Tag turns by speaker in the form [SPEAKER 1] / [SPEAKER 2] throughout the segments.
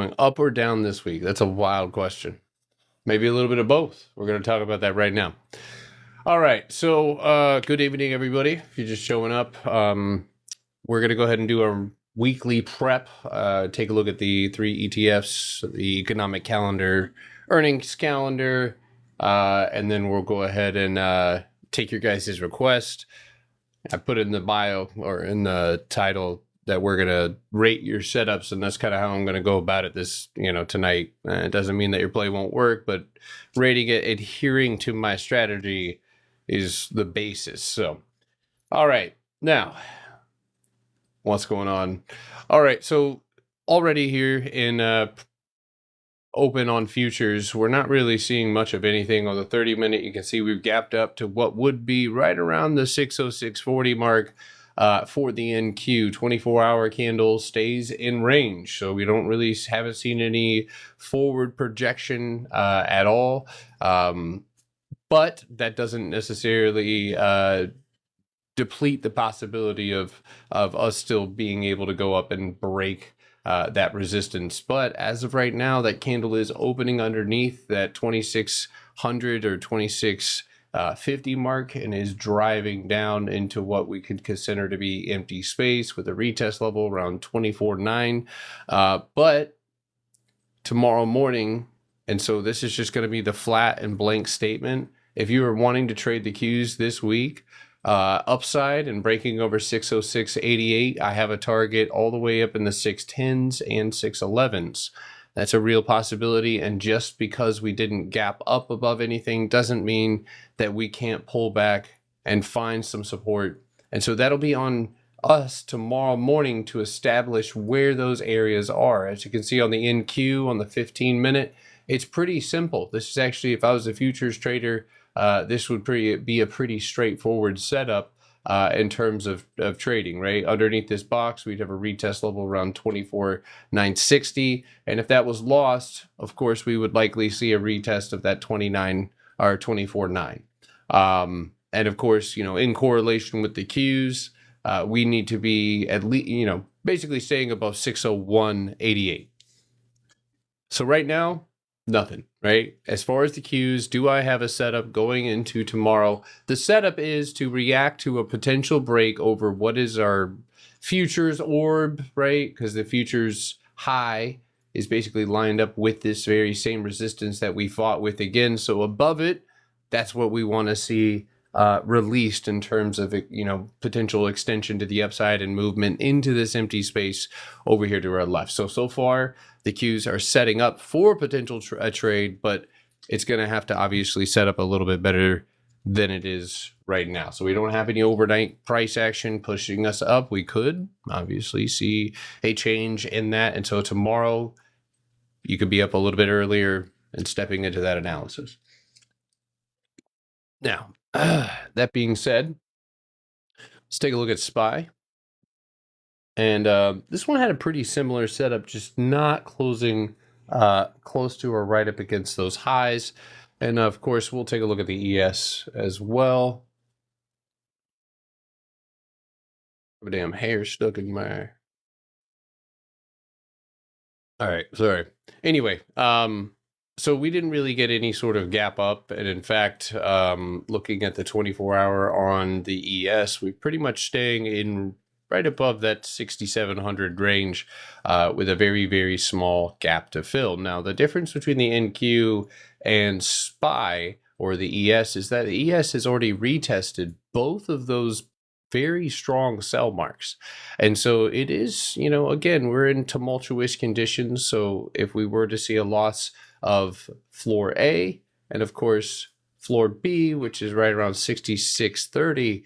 [SPEAKER 1] going up or down this week? That's a wild question. Maybe a little bit of both. We're going to talk about that right now. All right. So, good evening, everybody. If you're just showing up, we're going to go ahead and do our weekly prep. Take a look at the 3 ETFs, the economic calendar, earnings calendar, and then we'll go ahead and take your guys' request. I put in the bio or in the title that we're going to rate your setups, and that's kind of how I'm going to go about it tonight. It doesn't mean that your play won't work, but rating it, adhering to my strategy is the basis. So, all right, now, what's going on? All right, so already here in open on futures, we're not really seeing much of anything on the 30-minute. You can see we've gapped up to what would be right around the 606.40 mark for the NQ. 24-hour candle stays in range, so we haven't seen any forward projection at all. But that doesn't necessarily deplete the possibility of us still being able to go up and break that resistance. But as of right now, that candle is opening underneath that 2600 or 2650 mark and is driving down into what we could consider to be empty space with a retest level around 24.9. But tomorrow morning, and so this is just going to be the flat and blank statement. If you are wanting to trade the Qs this week, upside and breaking over 606.88, I have a target all the way up in the 610s and 611s. That's a real possibility, and just because we didn't gap up above anything doesn't mean that we can't pull back and find some support. And so that'll be on us tomorrow morning to establish where those areas are. As you can see on the NQ on the 15-minute, it's pretty simple. This is actually, if I was a futures trader, this would be a pretty straightforward setup in terms of trading, right? Underneath this box, we'd have a retest level around 24,960. And if that was lost, of course, we would likely see a retest of that 29 or 24.9. And of course, in correlation with the Qs, we need to be at least, basically staying above 601.88. So right now, nothing, right? As far as the Qs, do I have a setup going into tomorrow? The setup is to react to a potential break over what is our futures orb, right? Because the futures high is basically lined up with this very same resistance that we fought with again. So above it, that's what we want to see released in terms of potential extension to the upside and movement into this empty space over here to our left. So far the Qs are setting up for potential trade, but it's going to have to obviously set up a little bit better than it is right now. So we don't have any overnight price action pushing us up. We could obviously see a change in that, and so tomorrow you could be up a little bit earlier and stepping into that analysis. Now, that being said, let's take a look at SPY. And this one had a pretty similar setup, just not closing close to or right up against those highs. And of course, we'll take a look at the ES as well. A damn hair stuck in my... All right, sorry. Anyway, so we didn't really get any sort of gap up. And in fact, looking at the 24-hour on the ES, we're pretty much staying in right above that 6,700 range with a very, very small gap to fill. Now, the difference between the NQ and SPY or the ES is that the ES has already retested both of those very strong sell marks. And so it is, again, we're in tumultuous conditions. So if we were to see a loss of floor A and of course floor B, which is right around 6630,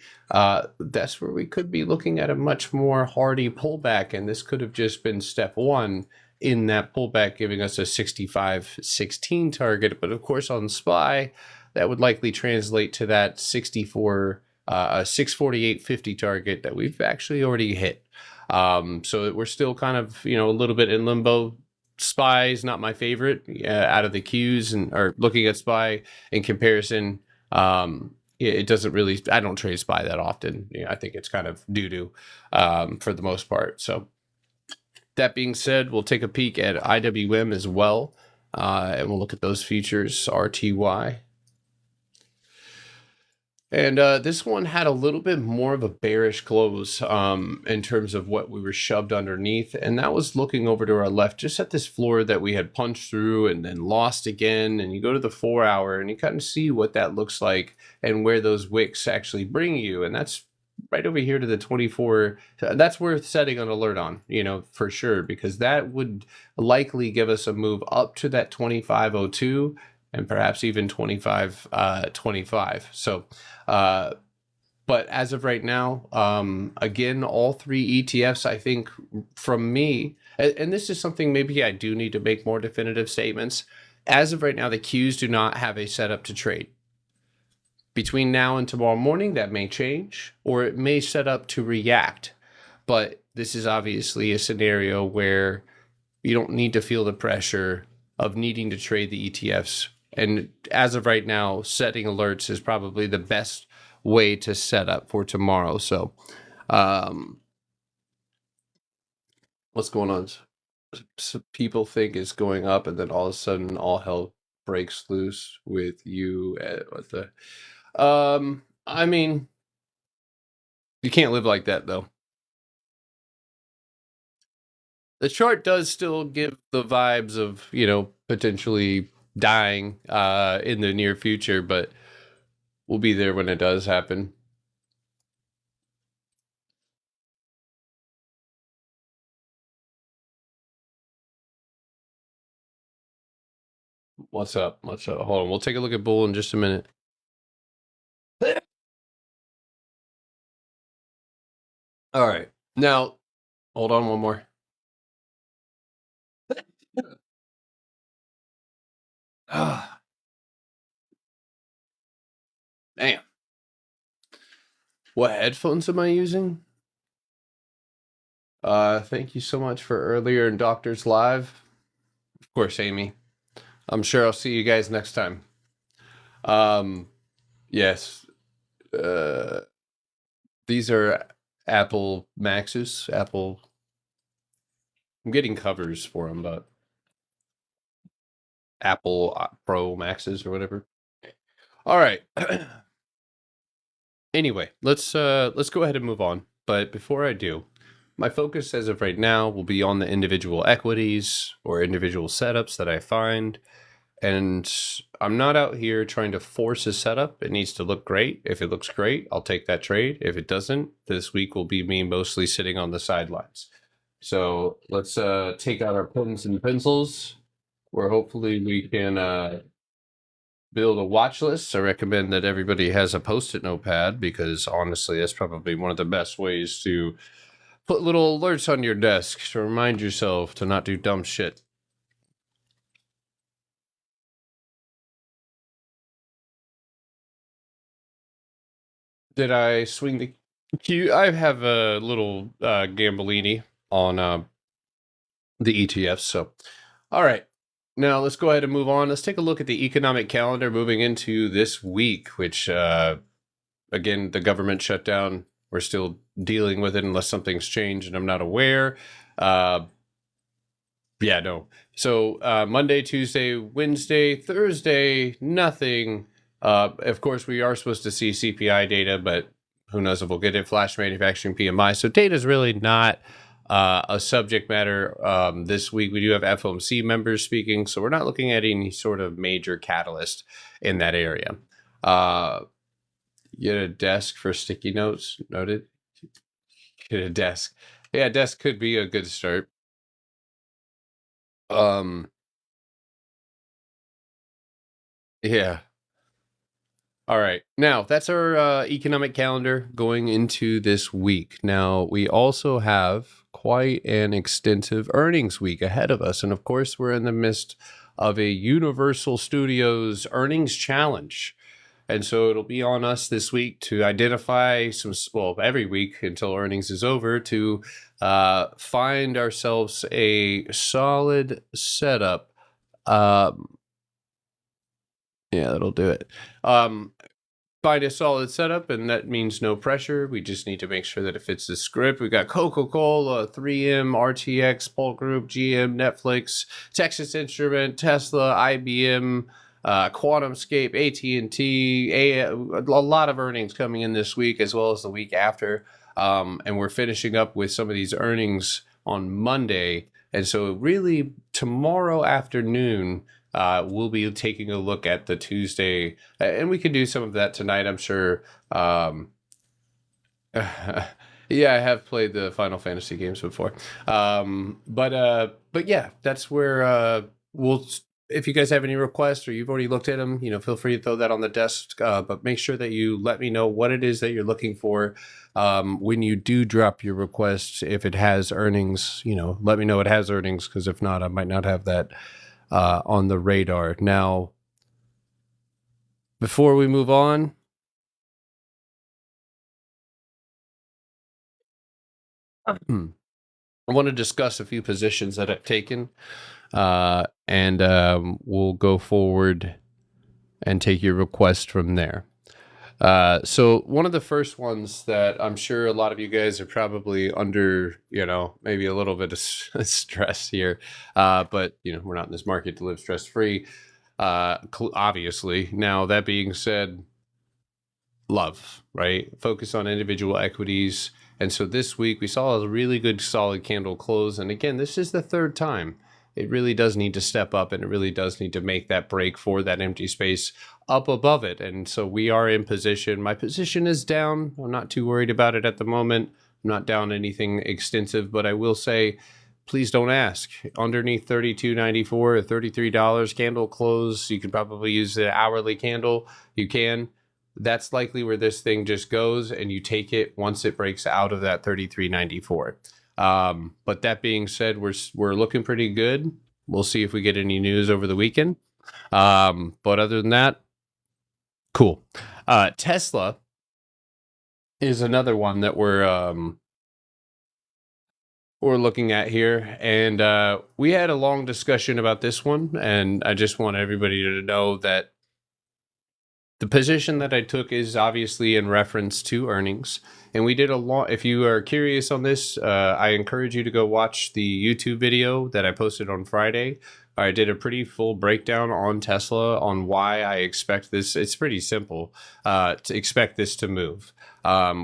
[SPEAKER 1] that's where we could be looking at a much more hardy pullback. And this could have just been step one in that pullback, giving us a 6516 target. But of course on SPY, that would likely translate to that 648.50 target that we've actually already hit. So we're still kind of, a little bit in limbo. SPY is not my favorite out of the Qs, or looking at SPY in comparison, it doesn't really, I don't trade SPY that often. I think it's kind of doo-doo for the most part. So That being said, we'll take a peek at IWM as well, and we'll look at those features, RTY. And this one had a little bit more of a bearish close in terms of what we were shoved underneath. And that was looking over to our left, just at this floor that we had punched through and then lost again. And you go to the 4 hour and you kind of see what that looks like and where those wicks actually bring you. And that's right over here to the 24. That's worth setting an alert on, for sure, because that would likely give us a move up to that 2502 and perhaps even 25.25. So, but as of right now, again, all three ETFs, I think from me, and this is something maybe I do need to make more definitive statements. As of right now, the Qs do not have a setup to trade. Between now and tomorrow morning, that may change, or it may set up to react. But this is obviously a scenario where you don't need to feel the pressure of needing to trade the ETFs. And as of right now, setting alerts is probably the best way to set up for tomorrow. So, what's going on? So people think it's going up, and then all of a sudden, all hell breaks loose with you. What the? I mean, you can't live like that, though. The chart does still give the vibes of, potentially dying in the near future, but we'll be there when it does happen. What's up? Hold on. We'll take a look at Bull in just a minute. All right. Now, hold on one more. Damn. What headphones am I using? Thank you so much for earlier in Doctors Live. Of course, Amy. I'm sure I'll see you guys next time. Yes. These are Apple Maxes. I'm getting covers for them, but Apple Pro Maxes or whatever. All right. Anyway, let's go ahead and move on. But before I do, my focus as of right now will be on the individual equities or individual setups that I find. And I'm not out here trying to force a setup. It needs to look great. If it looks great, I'll take that trade. If it doesn't, this week will be me mostly sitting on the sidelines. So let's take out our pens and pencils, where hopefully we can build a watch list. I recommend that everybody has a post-it notepad, because honestly, that's probably one of the best ways to put little alerts on your desk to remind yourself to not do dumb shit. Did I swing the Q? I have a little Gambolini on the ETFs. So, all right. Now let's go ahead and move on. Let's take a look at the economic calendar moving into this week, which, again, the government shutdown. We're still dealing with it unless something's changed and I'm not aware. Yeah, no. So Monday, Tuesday, Wednesday, Thursday, nothing. Of course, we are supposed to see CPI data, but who knows if we'll get it. Flash manufacturing PMI. So data is really not a subject matter this week. We do have FOMC members speaking, so we're not looking at any sort of major catalyst in that area. Get a desk for sticky notes. Noted. Get a desk. Yeah, desk could be a good start. Yeah. All right. Now, that's our economic calendar going into this week. Now, we also have quite an extensive earnings week ahead of us. And of course, we're in the midst of a Universal Studios earnings challenge. And so it'll be on us this week to identify every week until earnings is over, to find ourselves a solid setup. Yeah, that'll do it. find a solid setup, and that means no pressure. We just need to make sure that it fits the script. We got Coca-Cola, 3M, RTX, Polk Group, GM, Netflix, Texas Instrument, Tesla, IBM, QuantumScape, AT&T, a lot of earnings coming in this week as well as the week after. And we're finishing up with some of these earnings on Monday. And so really tomorrow afternoon, we'll be taking a look at the Tuesday, and we can do some of that tonight, I'm sure. Yeah, I have played the Final Fantasy games before. But yeah, that's where we'll. If you guys have any requests or you've already looked at them, feel free to throw that on the desk. But make sure that you let me know what it is that you're looking for when you do drop your request. If it has earnings, let me know it has earnings, because if not, I might not have that on the radar. Now, before we move on, I want to discuss a few positions that I've taken, and we'll go forward and take your request from there. So one of the first ones that I'm sure a lot of you guys are probably under, maybe a little bit of stress here, but we're not in this market to live stress-free, obviously. Now, that being said, love, right? Focus on individual equities. And so this week we saw a really good solid candle close. And again, this is the third time. It really does need to step up, and it really does need to make that break for that empty space up above it. And so we are in position. My position is down. I'm not too worried about it at the moment. I'm not down anything extensive, but I will say, please don't ask. Underneath $32.94 or $33 candle close, you can probably use the hourly candle. You can. That's likely where this thing just goes, and you take it once it breaks out of that $33.94. But that being said, we're looking pretty good. We'll see if we get any news over the weekend. But other than that, cool. Tesla is another one that we're looking at here, and we had a long discussion about this one, and I just want everybody to know that the position that I took is obviously in reference to earnings, and we did a lot. If you are curious on this, I encourage you to go watch the YouTube video that I posted on Friday. I did a pretty full breakdown on Tesla on why I expect this. It's pretty simple to expect this to move.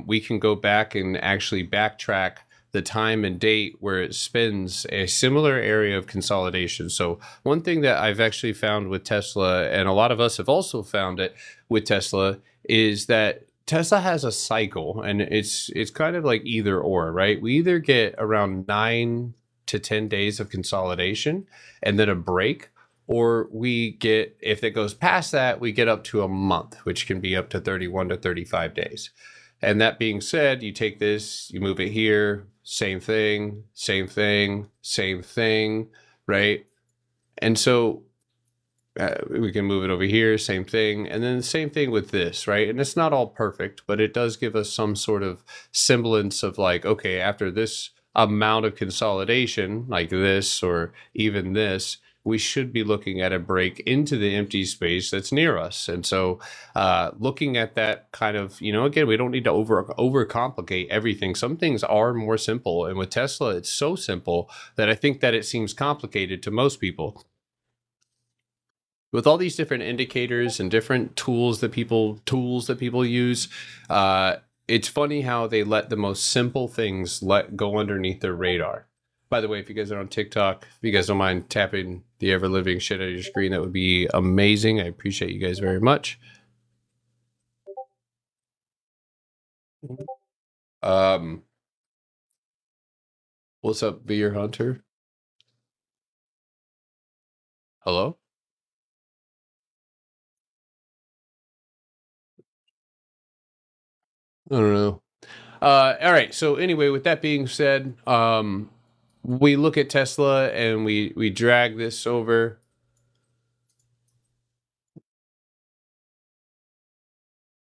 [SPEAKER 1] We can go back and actually backtrack the time and date where it spins a similar area of consolidation. So one thing that I've actually found with Tesla, and a lot of us have also found it with Tesla, is that Tesla has a cycle, and it's kind of like either or, right? We either get around 9 to 10 days of consolidation and then a break, or we get, if it goes past that, we get up to a month, which can be up to 31 to 35 days. And that being said, you take this, you move it here, same thing, same thing, same thing, right? And so we can move it over here, same thing, and then the same thing with this, right? And it's not all perfect, but it does give us some sort of semblance of like, okay, after this amount of consolidation, like this or even this, we should be looking at a break into the empty space that's near us. And so looking at that kind of, again, we don't need to overcomplicate everything. Some things are more simple. And with Tesla, it's so simple that I think that it seems complicated to most people. With all these different indicators and different tools that people use, it's funny how they let the most simple things go underneath their radar. By the way, if you guys are on TikTok, if you guys don't mind tapping the ever-living shit out of your screen, that would be amazing. I appreciate you guys very much. What's up, Beer Hunter? Hello? I don't know. All right. So anyway, with that being said, we look at Tesla and we drag this over.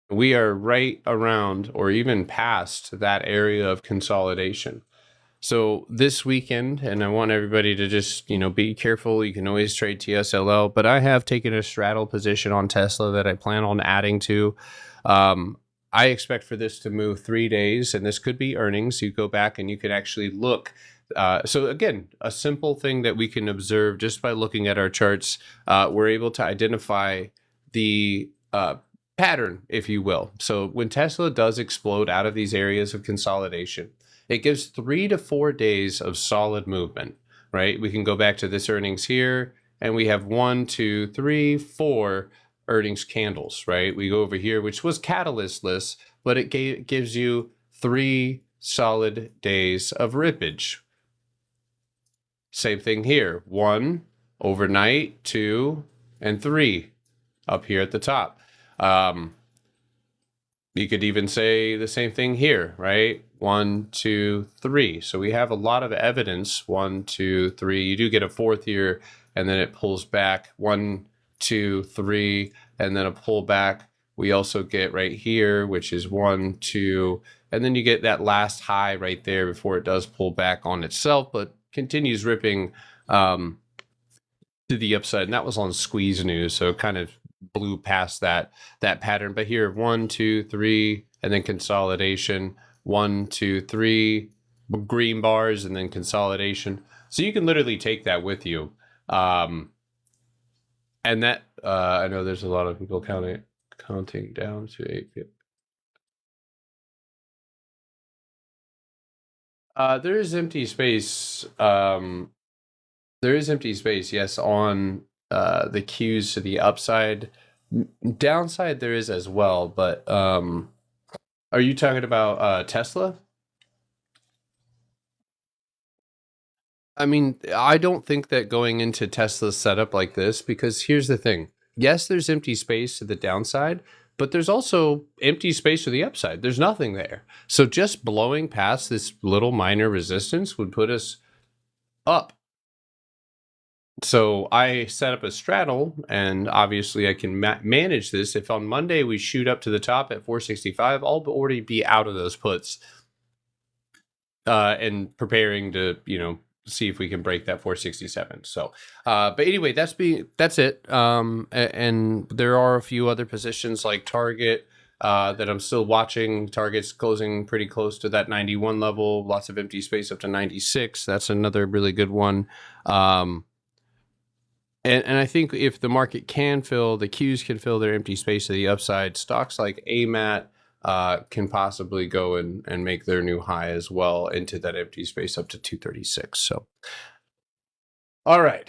[SPEAKER 1] We are right around or even past that area of consolidation. So this weekend, and I want everybody to just, be careful. You can always trade TSLL, but I have taken a straddle position on Tesla that I plan on adding to. I expect for this to move 3 days, and this could be earnings. You go back and you can actually look. So again, a simple thing that we can observe just by looking at our charts, we're able to identify the pattern, if you will. So when Tesla does explode out of these areas of consolidation, it gives 3 to 4 days of solid movement, right? We can go back to this earnings here, and we have 1, 2, 3, 4 earnings candles, right? We go over here, which was catalystless, but it gives you 3 solid days of rippage. Same thing here. 1 overnight, 2, and 3 up here at the top. You could even say the same thing here, right? 1, 2, 3. So we have a lot of evidence. 1, 2, 3. You do get a fourth here, and then it pulls back. 1, 2, 3, and then a pullback. We also get right here, which is 1, 2, and then you get that last high right there before it does pull back on itself, but continues ripping to the upside. And that was on Squeeze News, so it kind of blew past that pattern. But here, 1, 2, 3, and then consolidation. 1, 2, 3, green bars, and then consolidation. So you can literally take that with you. And that I know there's a lot of people counting down to 8. There is empty space. There is empty space, yes, on the cues to the upside. Downside there is as well, but are you talking about Tesla? I mean, I don't think that going into Tesla's setup like this, because here's the thing. Yes, there's empty space to the downside, but there's also empty space to the upside. There's nothing there. So just blowing past this little minor resistance would put us up. So I set up a straddle, and obviously I can manage this. If on Monday we shoot up to the top at 465, I'll already be out of those puts and preparing to, see if we can break that 467. So, but anyway, that's it. And there are a few other positions like Target that I'm still watching. Target's closing pretty close to that 91 level. Lots of empty space up to 96. That's another really good one. And I think if the market can fill, the Qs can fill their empty space to the upside, stocks like AMAT can possibly go and make their new high as well into that empty space up to 236. So, all right.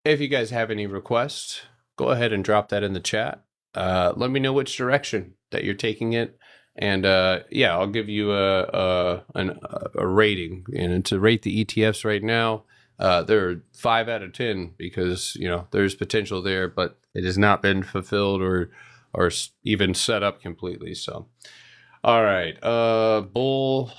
[SPEAKER 1] If you guys have any requests, go ahead and drop that in the chat. Let me know which direction that you're taking it. And yeah, I'll give you a rating. And to rate the ETFs right now, they're 5 out of 10 because there's potential there, but it has not been fulfilled or even set up completely. So, all right, Bull.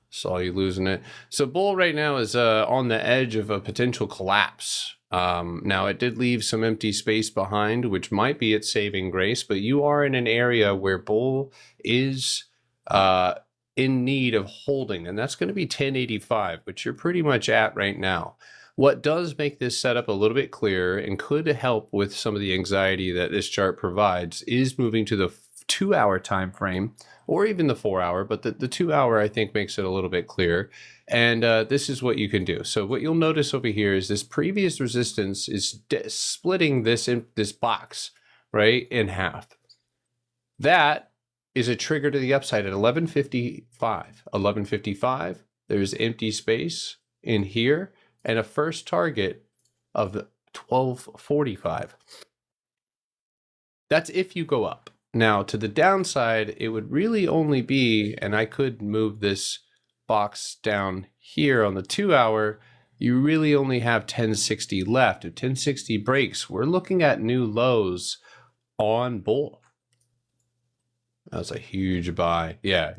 [SPEAKER 1] Saw you losing it. So Bull right now is on the edge of a potential collapse. Now it did leave some empty space behind, which might be its saving grace, but you are in an area where Bull is in need of holding, and that's going to be 1085, which you're pretty much at right now. What does make this setup a little bit clearer and could help with some of the anxiety that this chart provides is moving to the 2-hour time frame, or even the 4-hour, but the 2-hour I think makes it a little bit clearer. And this is what you can do. So what you'll notice over here is this previous resistance is splitting this box right in half. That is a trigger to the upside at 1155. 1155. There's empty space in here and a first target of 1245. That's if you go up. Now, to the downside, it would really only be, and I could move this box down here on the 2-hour, you really only have 1060 left. If 1060 breaks, we're looking at new lows on Bull. That was a huge buy. Yeah,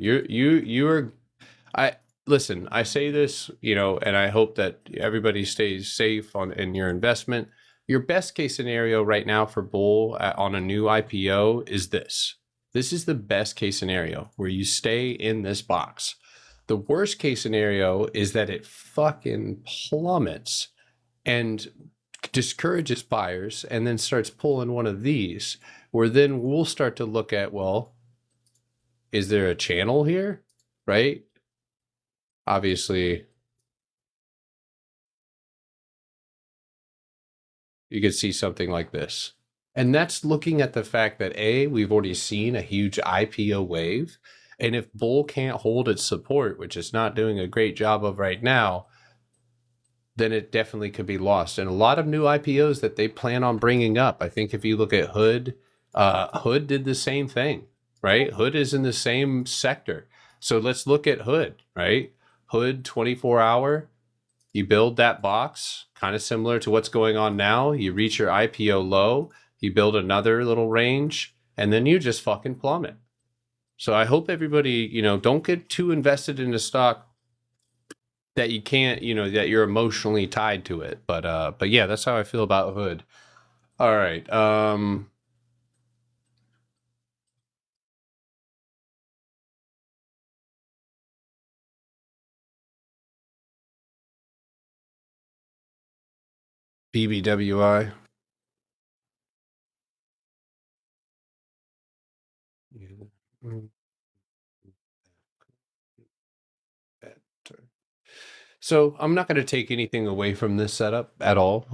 [SPEAKER 1] listen, I say this, and I hope that everybody stays safe in your investment. Your best case scenario right now for Bull on a new IPO is this. This is the best case scenario where you stay in this box. The worst case scenario is that it fucking plummets and discourages buyers and then starts pulling one of these, where then we'll start to look at, well, is there a channel here? Right? Obviously, you could see something like this. And that's looking at the fact that we've already seen a huge IPO wave. And if bull can't hold its support, which it's not doing a great job of right now, then it definitely could be lost. And a lot of new IPOs that they plan on bringing up. I think if you look at Hood, Hood did the same thing, right? Hood is in the same sector. So let's look at Hood, right? Hood 24 hour, you build that box, kind of similar to what's going on now. You reach your IPO low, you build another little range, and then you just fucking plummet. So I hope everybody, don't get too invested in the stock that you can't, that you're emotionally tied to it. But yeah, that's how I feel about Hood. All right. BBWI. So I'm not going to take anything away from this setup at all.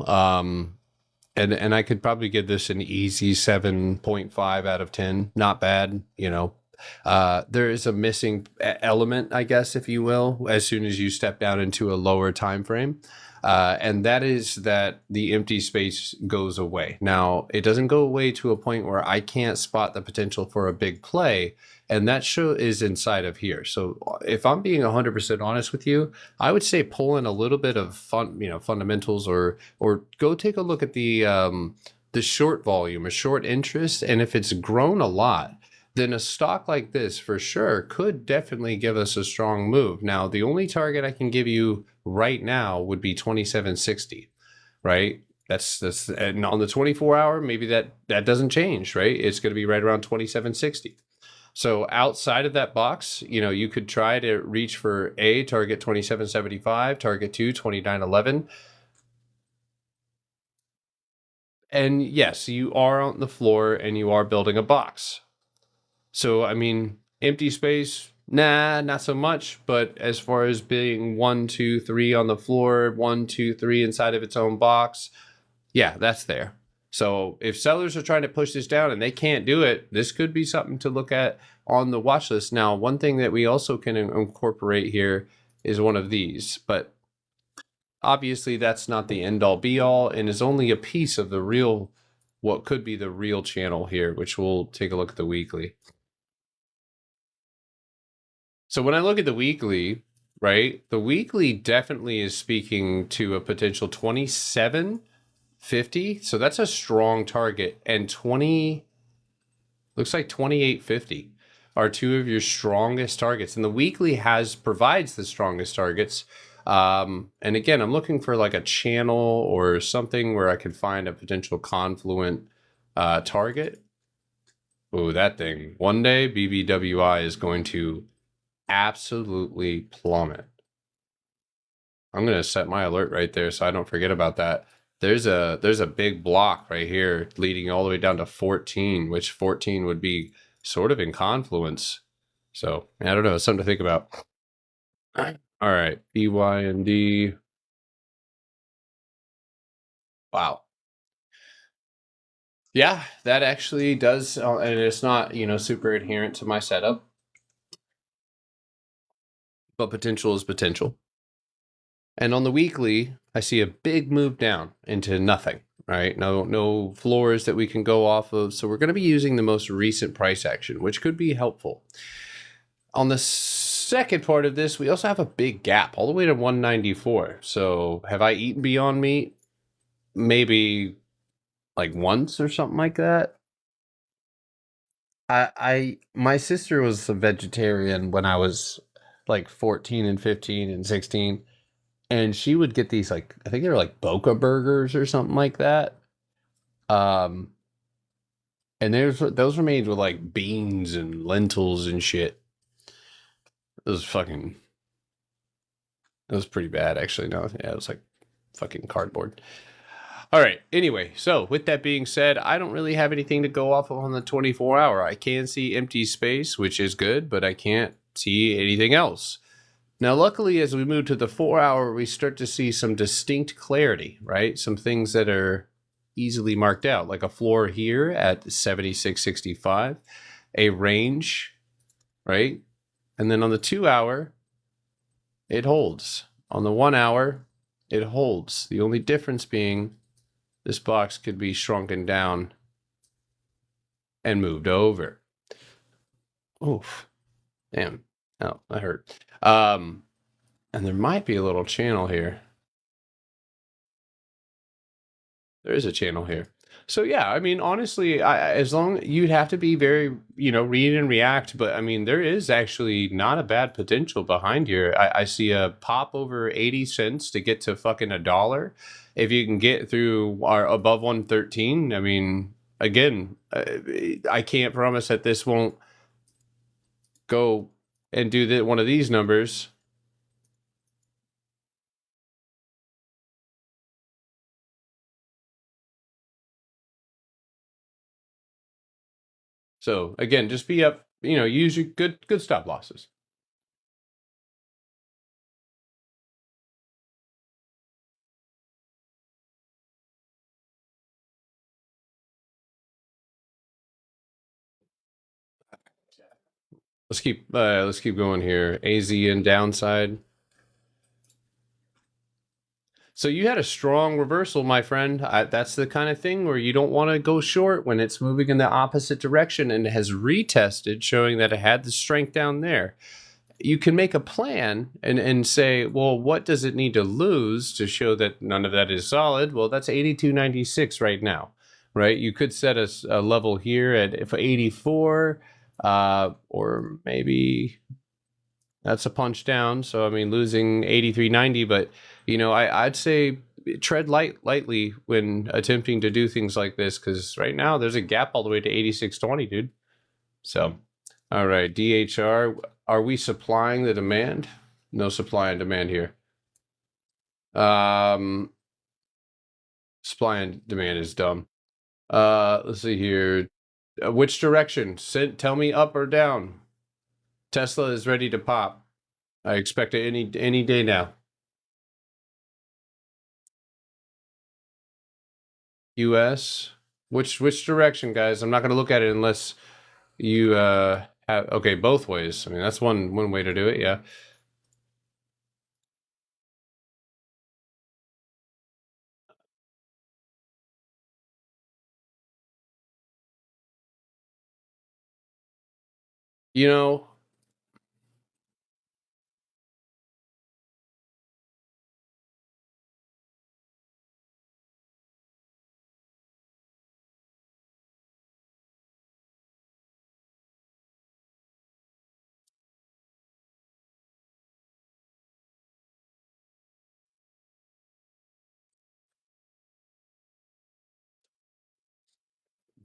[SPEAKER 1] And I could probably give this an easy 7.5 out of 10. Not bad, There is a missing element, I guess, if you will, as soon as you step down into a lower time frame. And that is that the empty space goes away. Now, it doesn't go away to a point where I can't spot the potential for a big play, and that show is inside of here. So if I'm being 100% honest with you, I would say pull in a little bit of fundamentals, or go take a look at the short volume, a short interest, and if it's grown a lot, then a stock like this for sure could definitely give us a strong move. Now, the only target I can give you right now would be 2760, right? That's and on the 24 hour, maybe that doesn't change, right? It's going to be right around 2760. So outside of that box, you could try to reach for a target 2775, target 2 2911. And yes, you are on the floor and you are building a box. So, I mean, empty space, nah, not so much. But as far as being 1, 2, 3 on the floor, 1, 2, 3 inside of its own box, yeah, that's there. So if sellers are trying to push this down and they can't do it, this could be something to look at on the watch list. Now, one thing that we also can incorporate here is one of these, but obviously that's not the end all be all and is only a piece of the real, what could be the real channel here, which we'll take a look at the weekly. So when I look at the weekly, right, the weekly definitely is speaking to a potential 2750. So that's a strong target. And looks like 2850 are two of your strongest targets. And the weekly provides the strongest targets. And again, I'm looking for like a channel or something where I could find a potential confluent target. Oh, that thing. One day BBWI is going to absolutely plummet. I'm going to set my alert right there so I don't forget about that. There's a big block right here leading all the way down to 14, which 14 would be sort of in confluence. So I don't know, it's something to think about. All right, BYND. Wow. Yeah, that actually does, and it's not super adherent to my setup, but potential is potential. And on the weekly, I see a big move down into nothing, right? No floors that we can go off of. So we're going to be using the most recent price action, which could be helpful. On the second part of this, we also have a big gap all the way to 194. So have I eaten Beyond Meat? Maybe like once or something like that. My sister was a vegetarian when I was like 14 and 15 and 16. And she would get these, like, I think they were like Boca burgers or something like that. Um, and those were made with like beans and lentils and shit. It was pretty bad actually. No, yeah, it was like fucking cardboard. All right. Anyway, so with that being said, I don't really have anything to go off of on the 24-hour. I can see empty space, which is good, but I can't see anything else. Now, luckily, as we move to the 4-hour, we start to see some distinct clarity, right? Some things that are easily marked out, like a floor here at 76.65, a range, right? And then on the 2-hour, it holds. On the 1-hour, it holds. The only difference being this box could be shrunken down and moved over. Oof. Damn. Oh, that hurt. And there might be a little channel here. There is a channel here. So yeah, I mean, honestly, as long you'd have to be very, read and react, but I mean, there is actually not a bad potential behind here. I see a pop over 80 cents to get to fucking $1. If you can get through our above 113, I mean, again, I can't promise that this won't go and do one of these numbers. So again, just be up, use your good stop losses. Let's keep going here. AZ and downside. So you had a strong reversal, my friend. That's the kind of thing where you don't want to go short when it's moving in the opposite direction and it has retested, showing that it had the strength down there. You can make a plan and say, well, what does it need to lose to show that none of that is solid? Well, that's 82.96 right now, right? You could set a level here at 84, or maybe that's a punch down. So I mean, losing 83.90, but I'd say tread lightly when attempting to do things like this, because right now there's a gap all the way to 86.20, dude. So, all right, DHR, are we supplying the demand? No supply and demand here. Supply and demand is dumb. Let's see here. Which direction? Tell me up or down. Tesla is ready to pop. I expect it any day now. US. Which direction, guys? I'm not going to look at it unless you have, okay, both ways. I mean, that's one way to do it, yeah.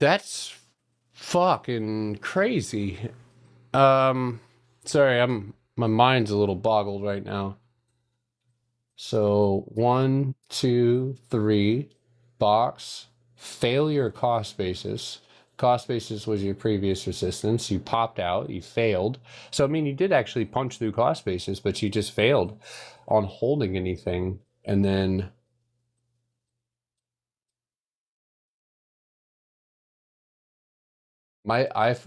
[SPEAKER 1] That's fucking crazy. Sorry, my mind's a little boggled right now. So 1, 2, 3, box, failure cost basis. Cost basis was your previous resistance. You popped out, you failed. So, I mean, you did actually punch through cost basis, but you just failed on holding anything. And then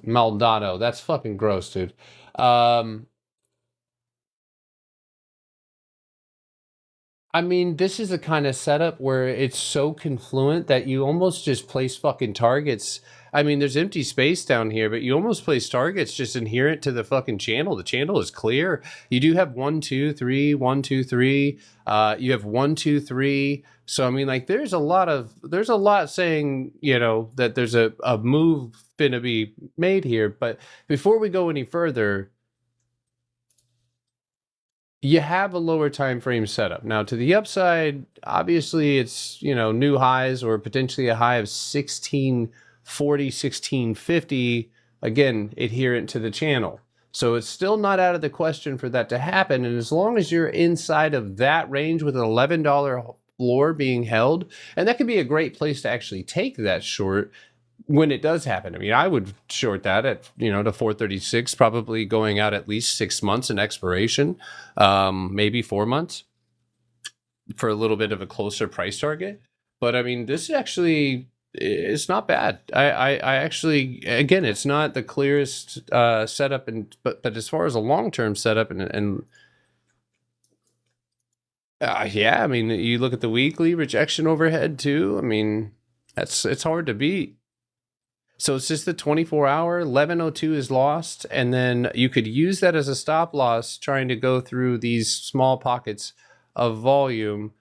[SPEAKER 1] Maldonado, that's fucking gross, dude. I mean, this is the kind of setup where it's so confluent that you almost just place fucking targets. I mean, there's empty space down here, but you almost place targets just inherent to the fucking channel. The channel is clear. You do have 1, 2, 3, 1, 2, 3. You have 1, 2, 3. So I mean, like, there's a lot saying, that there's a move gonna be made here. But before we go any further, you have a lower time frame setup. Now, to the upside, obviously it's, new highs or potentially a high of 1640, 1650, again, adherent to the channel. So it's still not out of the question for that to happen. And as long as you're inside of that range with an $11 floor being held, and that could be a great place to actually take that short when it does happen. I mean, I would short that at, to 436, probably going out at least 6 months in expiration, maybe 4 months for a little bit of a closer price target. But I mean, this actually it's not bad. I actually, again, it's not the clearest setup, but as far as a long term setup and yeah, I mean, you look at the weekly rejection overhead too. I mean, it's hard to beat. So it's just the 24-hour 1102 is lost, and then you could use that as a stop loss trying to go through these small pockets of volume.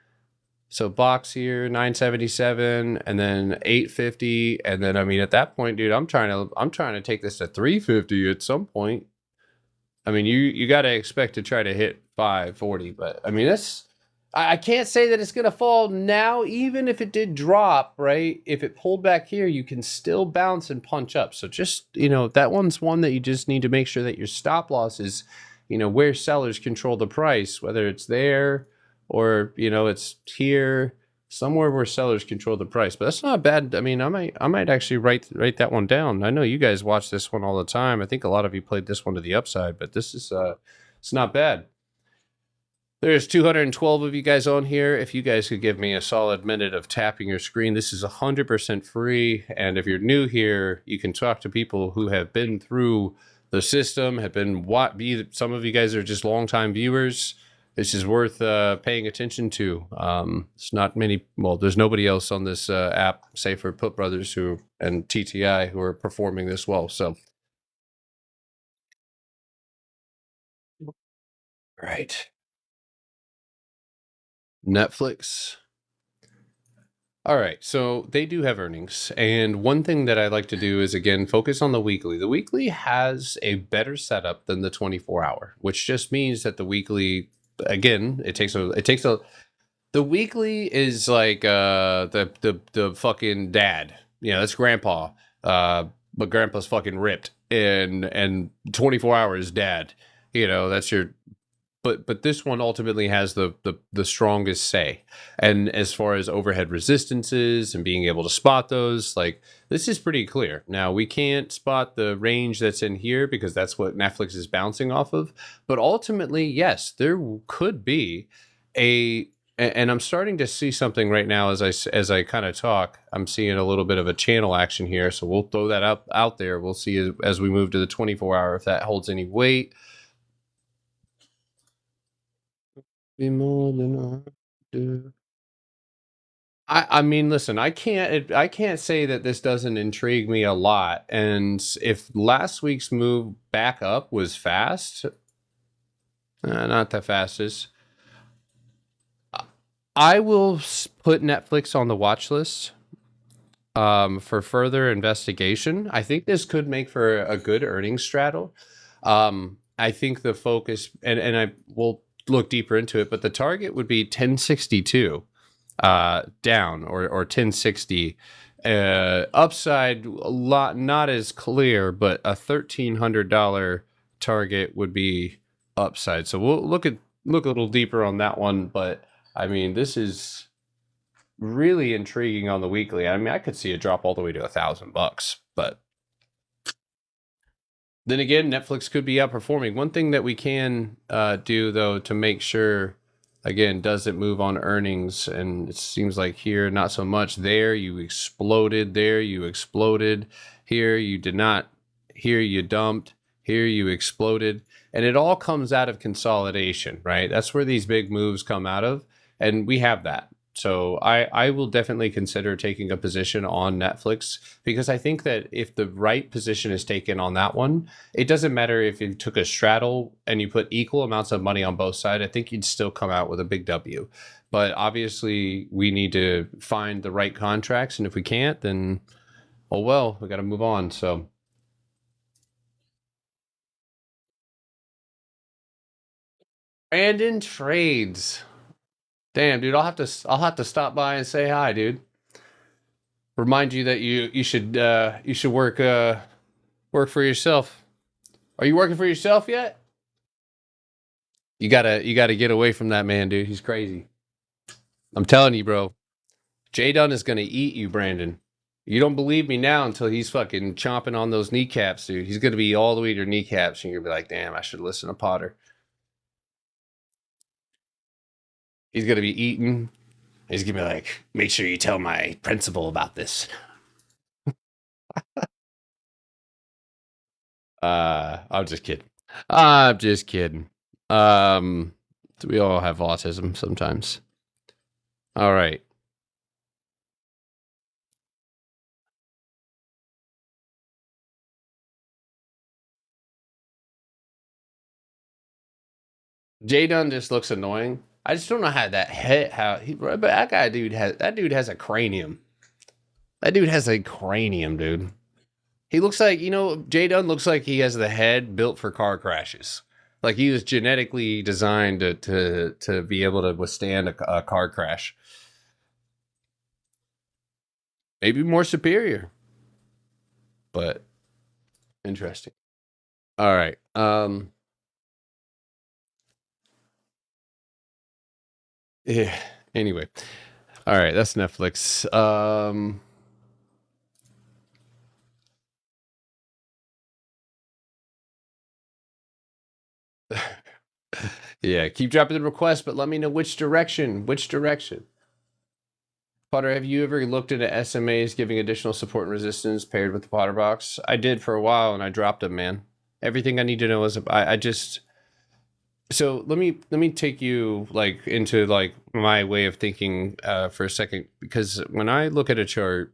[SPEAKER 1] So box here 977, and then 850, and then I mean at that point, dude, I'm trying to take this to 350 at some point. I mean, you got to expect to try to hit 540, but I mean I can't say that it's going to fall now, even if it did drop, right? If it pulled back here, you can still bounce and punch up. So just, that one's one that you just need to make sure that your stop loss is, where sellers control the price, whether it's there or, it's here, somewhere where sellers control the price. But that's not bad. I mean, I might actually write that one down. I know you guys watch this one all the time. I think a lot of you played this one to the upside, but this is, it's not bad. There's 212 of you guys on here. If you guys could give me a solid minute of tapping your screen, this is 100% free. And if you're new here, you can talk to people who have been through the system, some of you guys are just longtime viewers. This is worth paying attention to. It's not many, well, there's nobody else on this app, save for Put Brothers and TTI, who are performing this well. So, right. Netflix. All right, so they do have earnings, and one thing that I like to do is, again, focus on the weekly. The weekly has a better setup than the 24-hour, which just means that the weekly, again, the weekly is like the fucking dad. That's grandpa. But grandpa's fucking ripped, and 24 hours dad. That's your, but this one ultimately has the strongest say. And as far as overhead resistances and being able to spot those, like, this is pretty clear. Now, we can't spot the range that's in here because that's what Netflix is bouncing off of. But ultimately, yes, there could be and I'm starting to see something right now as I kind of talk. I'm seeing a little bit of a channel action here, so we'll throw that out there. We'll see as we move to the 24-hour if that holds any weight. Be more than I do. I mean, listen, I can't say that this doesn't intrigue me a lot. And if last week's move back up was fast, not the fastest, I will put Netflix on the watch list for further investigation. I think this could make for a good earnings straddle. I think the focus, and I will look deeper into it, but the target would be 1062 down, or 1060. Upside, a lot not as clear, but a $1,300 target would be upside. So we'll look a little deeper on that one. But I mean, this is really intriguing on the weekly. I mean, I could see a drop all the way to $1,000, but then again, Netflix could be outperforming. One thing that we can do, though, to make sure, again, does it move on earnings? And it seems like here, not so much. There, you exploded. There, you exploded. Here, you did not. Here, you dumped. Here, you exploded. And it all comes out of consolidation, right? That's where these big moves come out of. And we have that. So I will definitely consider taking a position on Netflix, because I think that if the right position is taken on that one, it doesn't matter if you took a straddle and you put equal amounts of money on both sides. I think you'd still come out with a big W. But obviously, we need to find the right contracts. And if we can't, then, oh well, we got to move on. So. And in trades. Damn, dude, I'll have to stop by and say hi, dude. Remind you that you should work for yourself. Are you working for yourself yet? You gotta get away from that man, dude. He's crazy. I'm telling you, bro. Jay Dunn is going to eat you, Brandon. You don't believe me now until he's fucking chomping on those kneecaps, dude. He's going to be all the way to your kneecaps, and you're going to be like, damn, I should listen to Potter. He's going to be eating. He's going to be like, make sure you tell my principal about this. I'm just kidding. I'm just kidding. We all have autism sometimes. All right. Jay Dunn just looks annoying. I just don't know how that hit. But that dude has a cranium. That dude has a cranium, dude. He looks like, Jay Dunn looks like he has the head built for car crashes. Like he was genetically designed to be able to withstand a car crash. Maybe more superior, but interesting. All right. Yeah. Anyway. All right, that's Netflix. Yeah, keep dropping the request, but let me know which direction. Which direction? Potter, have you ever looked into SMAs giving additional support and resistance paired with the Potter box? I did for a while, and I dropped them, man. Everything I need to know is I just. So let me take you like into like my way of thinking for a second, because when I look at a chart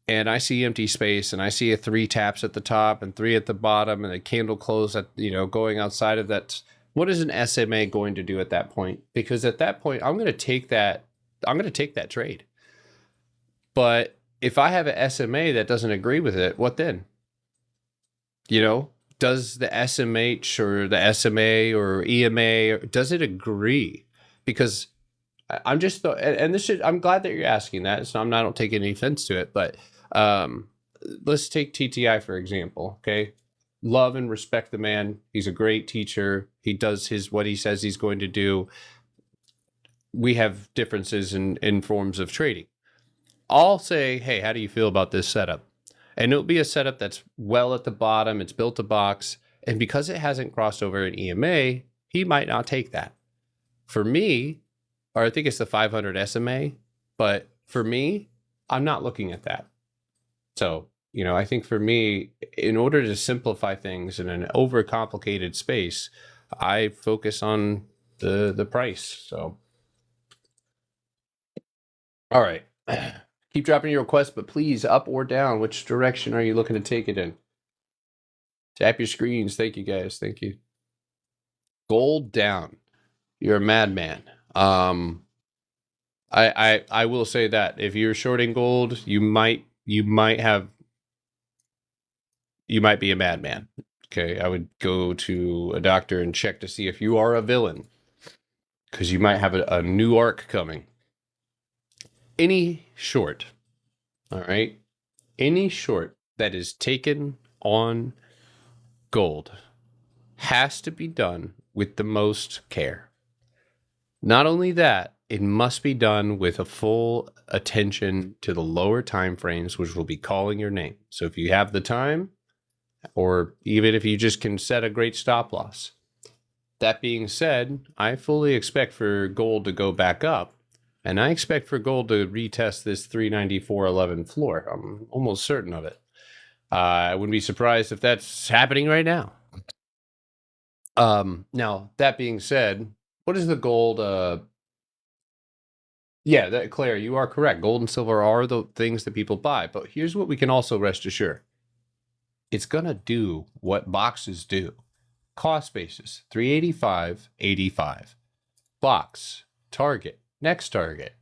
[SPEAKER 1] and I see empty space and I see a 3 taps at the top and 3 at the bottom and a candle close at going outside of that, what is an SMA going to do at that point? Because at that point I'm going to take that trade. But if I have an SMA that doesn't agree with it, what then? Does the SMH or the SMA or EMA, does it agree? Because I'm just, and this should, I'm glad that you're asking that. So I don't taking any offense to it, but let's take TTI for example. Okay, love and respect the man. He's a great teacher. He does what he says he's going to do. We have differences in forms of trading. I'll say, hey, how do you feel about this setup? And it'll be a setup that's well at the bottom. It's built a box. And because it hasn't crossed over an EMA, he might not take that. For me, or I think it's the 500 SMA, but for me, I'm not looking at that. So, I think for me, in order to simplify things in an overcomplicated space, I focus on the price. So, all right. Keep dropping your requests, but please, up or down, which direction are you looking to take it in? Tap your screens. Thank you, guys. Thank you. Gold down. You're a madman. I will say that if you're shorting gold, you might be a madman. Okay, I would go to a doctor and check to see if you are a villain, because you might have a new arc coming. Any short, all right, any short that is taken on gold has to be done with the most care. Not only that, it must be done with a full attention to the lower time frames, which will be calling your name. So if you have the time, or even if you just can set a great stop loss. That being said, I fully expect for gold to go back up, and I expect for gold to retest this 394.11 floor. I'm almost certain of it. I wouldn't be surprised if that's happening right now. Now, that being said, what is the gold? Yeah, Claire, you are correct. Gold and silver are the things that people buy, but here's what we can also rest assured. It's going to do what boxes do. Cost basis, 385.85. Box, target, next target,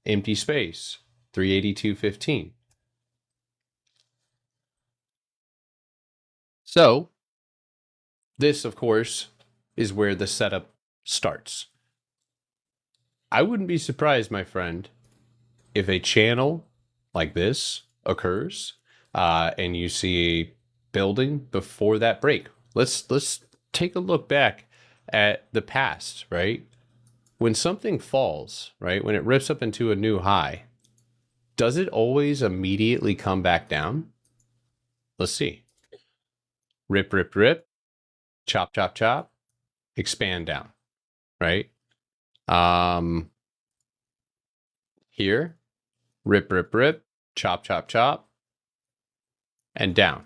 [SPEAKER 1] empty space, 382.15. So, this, of course, is where the setup starts. I wouldn't be surprised, my friend, if a channel like this occurs and you see a building before that break. Let's take a look back at the past, right? when something falls, right, when it rips up into a new high, does it always immediately come back down? Let's see. Rip, rip, rip, chop, chop, chop, expand down, right? Um, here, rip, rip, rip, chop, chop, chop, and down.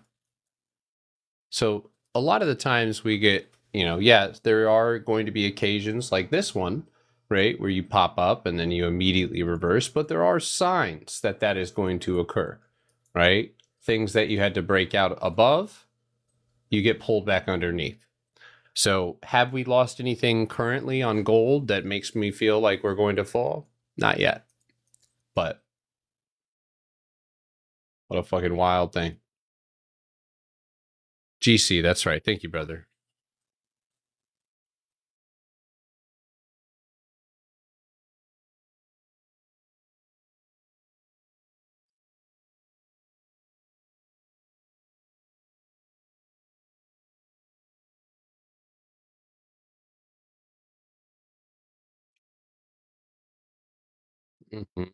[SPEAKER 1] So a lot of the times we get, yeah, there are going to be occasions like this one, right, where you pop up and then you immediately reverse, but there are signs that that is going to occur, right? Things that you had to break out above, you get pulled back underneath. So have we lost anything currently on gold that makes me feel like we're going to fall? Not yet. But what a fucking wild thing. GC, that's right. Thank you, brother. Mhm.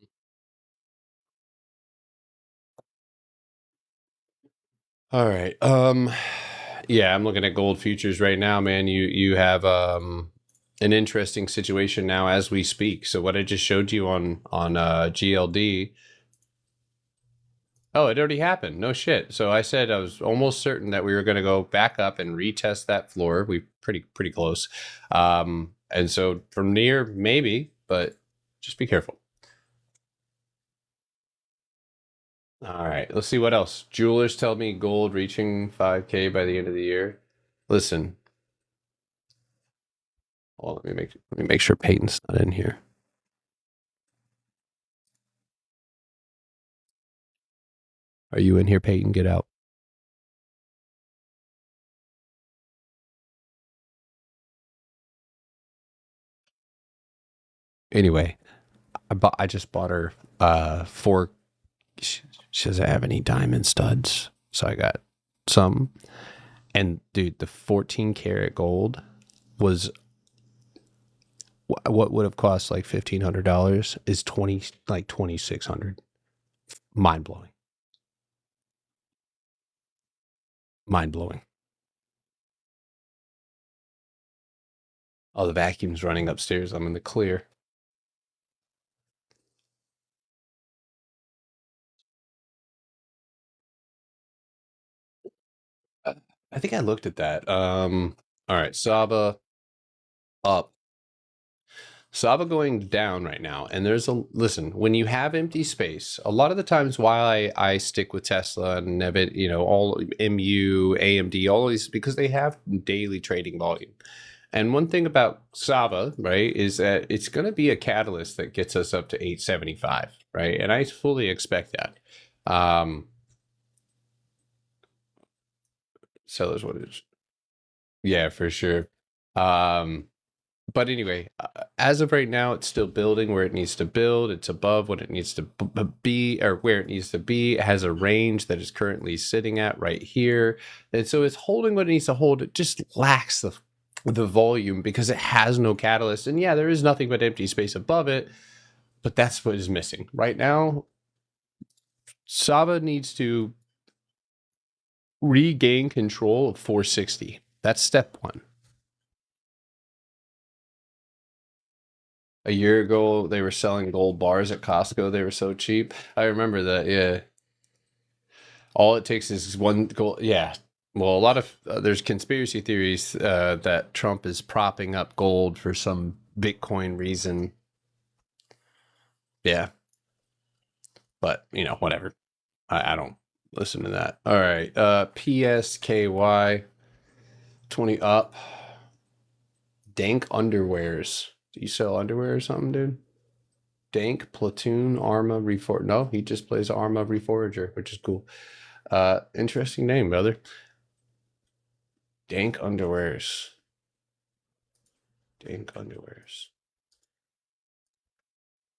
[SPEAKER 1] All right. Yeah, I'm looking at gold futures right now, man. You have an interesting situation now as we speak. So what I just showed you on GLD. Oh, it already happened. No shit. So I said I was almost certain that we were going to go back up and retest that floor. We pretty close. And so from near maybe, but just be careful. All right, let's see what else. Jewelers tell me gold reaching 5K by the end of the year. Listen, well, let me make sure Peyton's not in here. Are you in here, Peyton? Get out. Anyway, I just bought her four. She doesn't have any diamond studs, so I got some. And dude, the 14 karat gold was what would have cost like $1,500 is 2,600. Mind blowing. Mind blowing. Oh, the vacuum's running upstairs. I'm in the clear. I think I looked at that. All right, Saba up. Saba going down right now. And there's a listen, when you have empty space, a lot of the times why I stick with Tesla and Nebit, all MU, AMD, all these because they have daily trading volume. And one thing about Saba, right, is that it's going to be a catalyst that gets us up to 875, right? And I fully expect that. Sellers, what is? Yeah, for sure. Um, but anyway, as of right now, it's still building where it needs to build. It's above what it needs to be, or where it needs to be. It has a range that is currently sitting at right here, and so it's holding what it needs to hold. It just lacks the volume because it has no catalyst. And yeah, there is nothing but empty space above it, but that's what is missing right now. Saba needs to regain control of 460. That's step one. A year ago, they were selling gold bars at Costco. They were so cheap. I remember that. Yeah. All it takes is one gold. Yeah. Well, a lot of there's conspiracy theories that Trump is propping up gold for some Bitcoin reason. Yeah. But, whatever. I don't listen to that. All right. PSKY 20 up. Dank underwears. Do you sell underwear or something, dude? Dank Platoon Arma Reforger. No, he just plays Arma Reforger, which is cool. Interesting name, brother. Dank underwears. Dank underwears.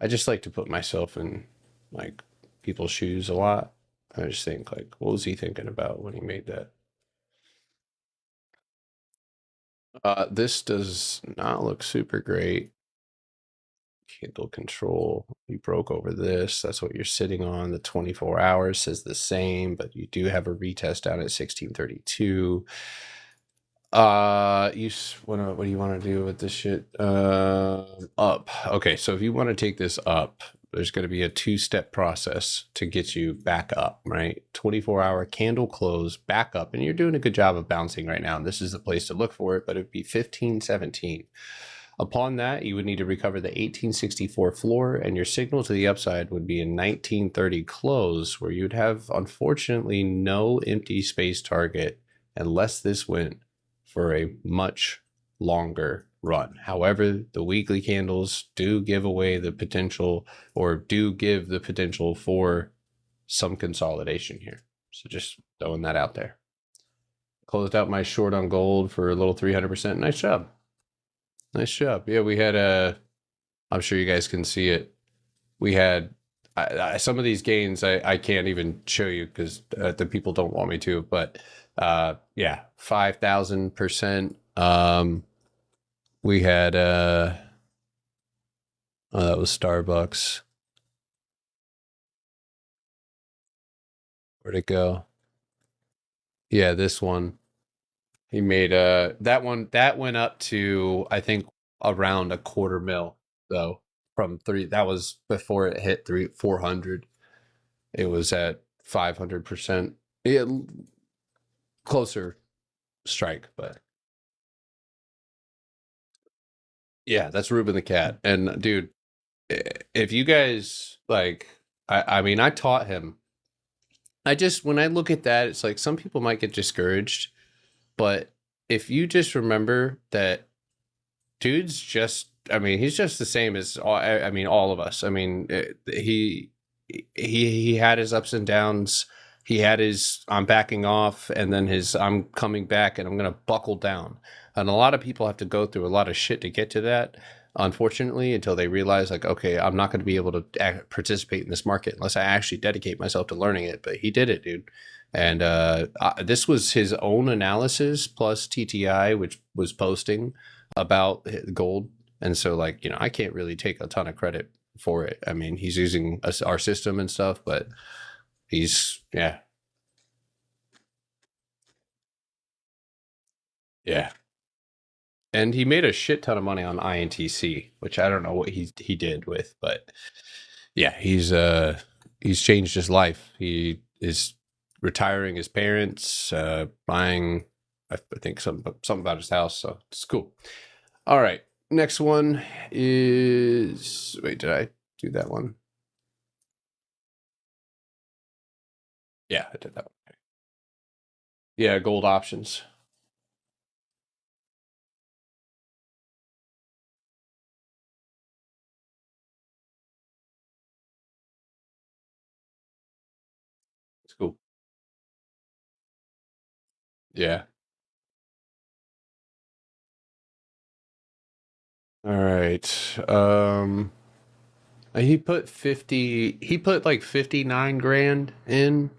[SPEAKER 1] I just like to put myself in like people's shoes a lot. I just think like, what was he thinking about when he made that? This does not look super great. Candle control, you broke over this. That's what you're sitting on. The 24 hours says the same, but you do have a retest down at 1632. What do you want to do with this shit? Up. Okay, so if you want to take this up, there's going to be a 2-step process to get you back up, right? 24-hour candle close, back up, and you're doing a good job of bouncing right now. And this is the place to look for it, but it'd be 1517. Upon that, you would need to recover the 1864 floor, and your signal to the upside would be a 1930 close, where you'd have, unfortunately, no empty space target unless this went for a much longer run. However, the weekly candles do give away the potential, or do give the potential for some consolidation here. So just throwing that out there. Closed out my short on gold for a little 300%. Nice job. Nice job. Yeah, we had I'm sure you guys can see it. We had some of these gains I can't even show you because the people don't want me to, but yeah, 5,000%. We had oh, that was Starbucks. Where'd it go? Yeah, this one. He made that one that went up to, I think, around a quarter mil though, from 3. That was before it hit 400. It was at 500%. Yeah, closer strike, but yeah, that's Ruben the Cat. And dude, if you guys like, I mean, I taught him. I just, when I look at that, it's like some people might get discouraged, but if you just remember that dude's just, I mean, he's just the same as all, I mean, all of us. I mean, he had his ups and downs. He had his I'm backing off, and then his I'm coming back and I'm going to buckle down. And a lot of people have to go through a lot of shit to get to that, unfortunately, until they realize, like, okay, I'm not going to be able to participate in this market unless I actually dedicate myself to learning it. But he did it, dude. And this was his own analysis plus TTI, which was posting about gold. And so, like, you know, I can't really take a ton of credit for it. I mean, he's using our system and stuff, but he's, yeah. Yeah. And he made a shit ton of money on INTC, which I don't know what he did with, but yeah, he's changed his life. He is retiring his parents, buying, I think something about his house, so it's cool. All right, next one is, wait, did I do that one? Yeah, I did that one. Yeah, gold options. It's cool. Yeah. All right. He put like 59 grand in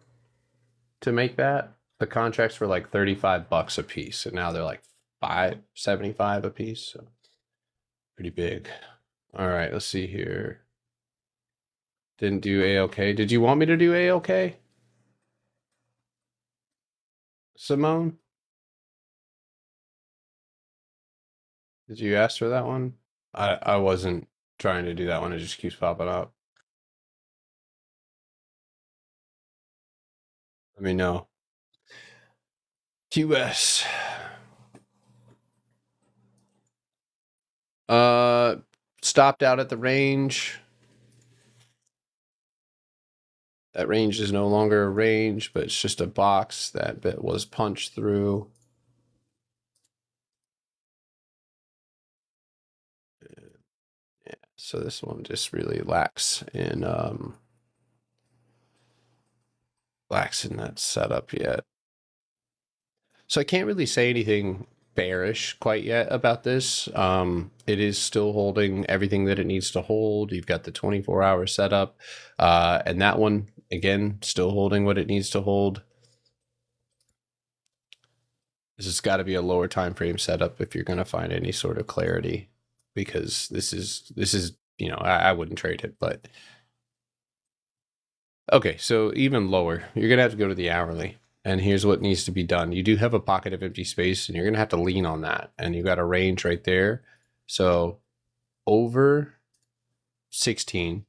[SPEAKER 1] to make that. The contracts were like $35 a piece, and now they're like 575 a piece. So pretty big. All right, let's see here. Didn't do ALK. Did you want me to do ALK? Simone? Did you ask for that one? I wasn't trying to do that one. It just keeps popping up. Let me know. QS. Stopped out at the range. That range is no longer a range, but it's just a box that bit was punched through. Yeah, so this one just really lacks in that setup yet. So I can't really say anything bearish quite yet about this. It is still holding everything that it needs to hold. You've got the 24-hour setup, and that one again still holding what it needs to hold. This has got to be a lower time frame setup if you're going to find any sort of clarity, because this is you know, I wouldn't trade it, but okay, so even lower, you're gonna have to go to the hourly. And here's what needs to be done. You do have a pocket of empty space, and you're gonna have to lean on that. And you got a range right there. So over 16,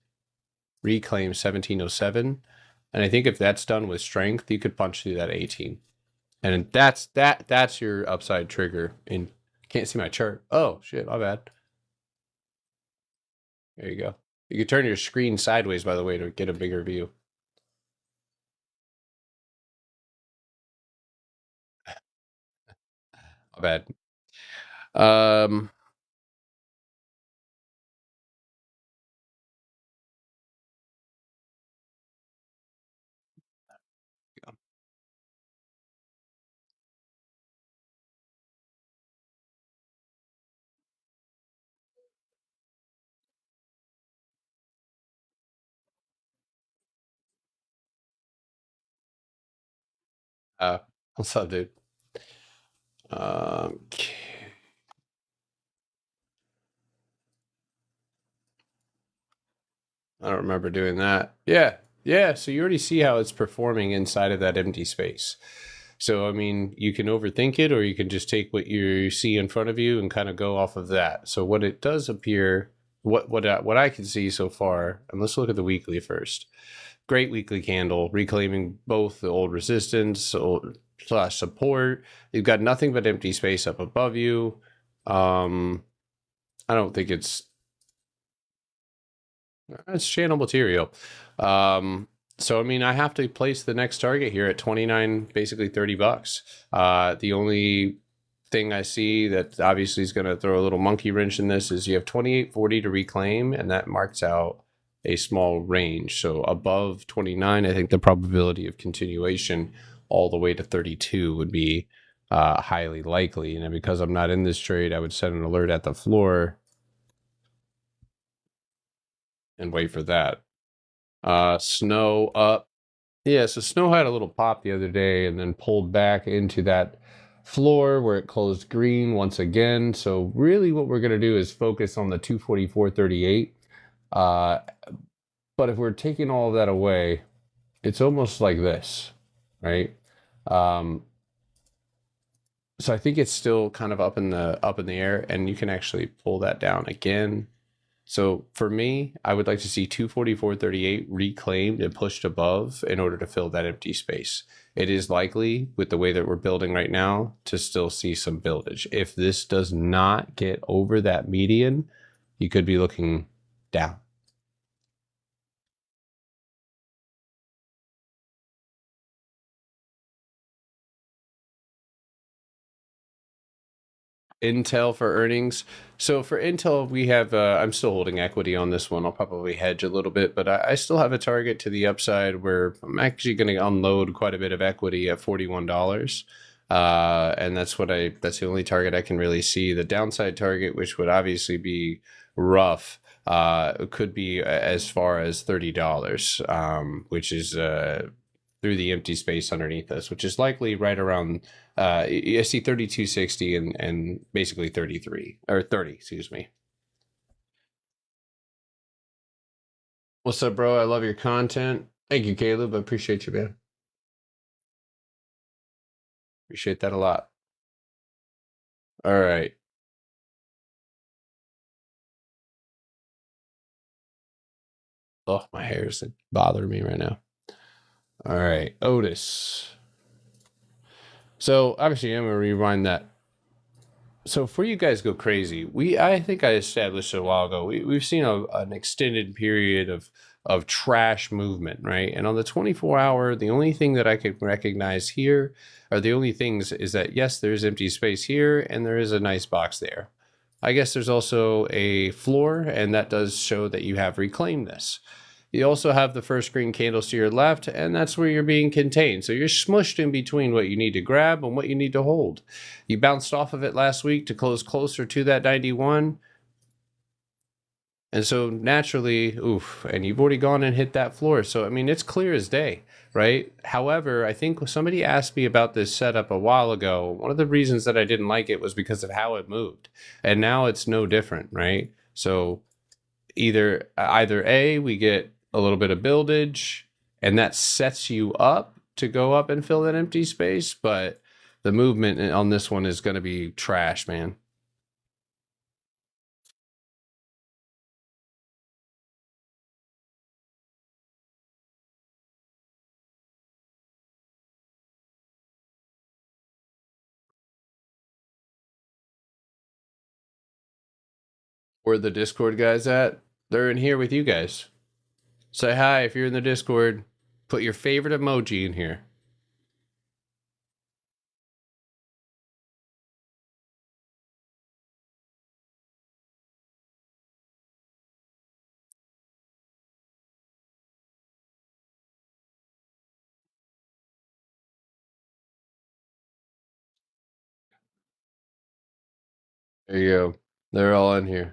[SPEAKER 1] reclaim 1707. And I think if that's done with strength, you could punch through that 18. And that's your upside trigger. And can't see my chart. Oh shit, my bad. There you go. You can turn your screen sideways, by the way, to get a bigger view. My bad. Um, what's up, dude? Okay. I don't remember doing that. Yeah. Yeah. So you already see how it's performing inside of that empty space. So, I mean, you can overthink it, or you can just take what you see in front of you and kind of go off of that. So what it does appear, what I can see so far, and let's look at the weekly first. Great weekly candle, reclaiming both the old resistance slash support. You've got nothing but empty space up above you. I don't think it's channel material. So I mean, I have to place the next target here at 29, basically $30. The only thing I see that obviously is going to throw a little monkey wrench in this is you have 28.40 to reclaim, and that marks out a small range. So above 29, I think the probability of continuation all the way to 32 would be highly likely. And because I'm not in this trade, I would set an alert at the floor and wait for that. Snow up. Yeah, so Snow had a little pop the other day and then pulled back into that floor where it closed green once again. So really what we're going to do is focus on the 244.38. But if we're taking all of that away, it's almost like this, right? So I think it's still kind of up in the air, and you can actually pull that down again. So for me, I would like to see 244.38 reclaimed and pushed above in order to fill that empty space. It is likely, with the way that we're building right now, to still see some buildage. If this does not get over that median, you could be looking down. Intel for earnings. So for Intel, we have, I'm still holding equity on this one. I'll probably hedge a little bit, but I still have a target to the upside where I'm actually going to unload quite a bit of equity at $41. And that's that's the only target I can really see. The downside target, which would obviously be rough, could be as far as $30, which is, through the empty space underneath us, which is likely right around I see 3260 and basically 33 or 30, excuse me. What's up, bro? I love your content. Thank you, Caleb. I appreciate you, man. Appreciate that a lot. All right. Oh, my hair is bothering me right now. All right, Otis. So obviously, I'm gonna rewind that. So before you guys go crazy, I think I established a while ago. We've seen an extended period of trash movement, right? And on the 24-hour, the only thing that I could recognize here, or the only things, is that yes, there's empty space here, and there is a nice box there. I guess there's also a floor, and that does show that you have reclaimed this. You also have the first green candles to your left, and that's where you're being contained. So you're smushed in between what you need to grab and what you need to hold. You bounced off of it last week to close closer to that 91. And so naturally, oof, and you've already gone and hit that floor. So, I mean, it's clear as day, right? However, I think somebody asked me about this setup a while ago. One of the reasons that I didn't like it was because of how it moved. And now it's no different, right? So either A, we get a little bit of buildage, and that sets you up to go up and fill that empty space, but the movement on this one is going to be trash, man. Where the Discord guys at? They're in here with you guys. Say hi if you're in the Discord. Put your favorite emoji in here. There you go. They're all in here.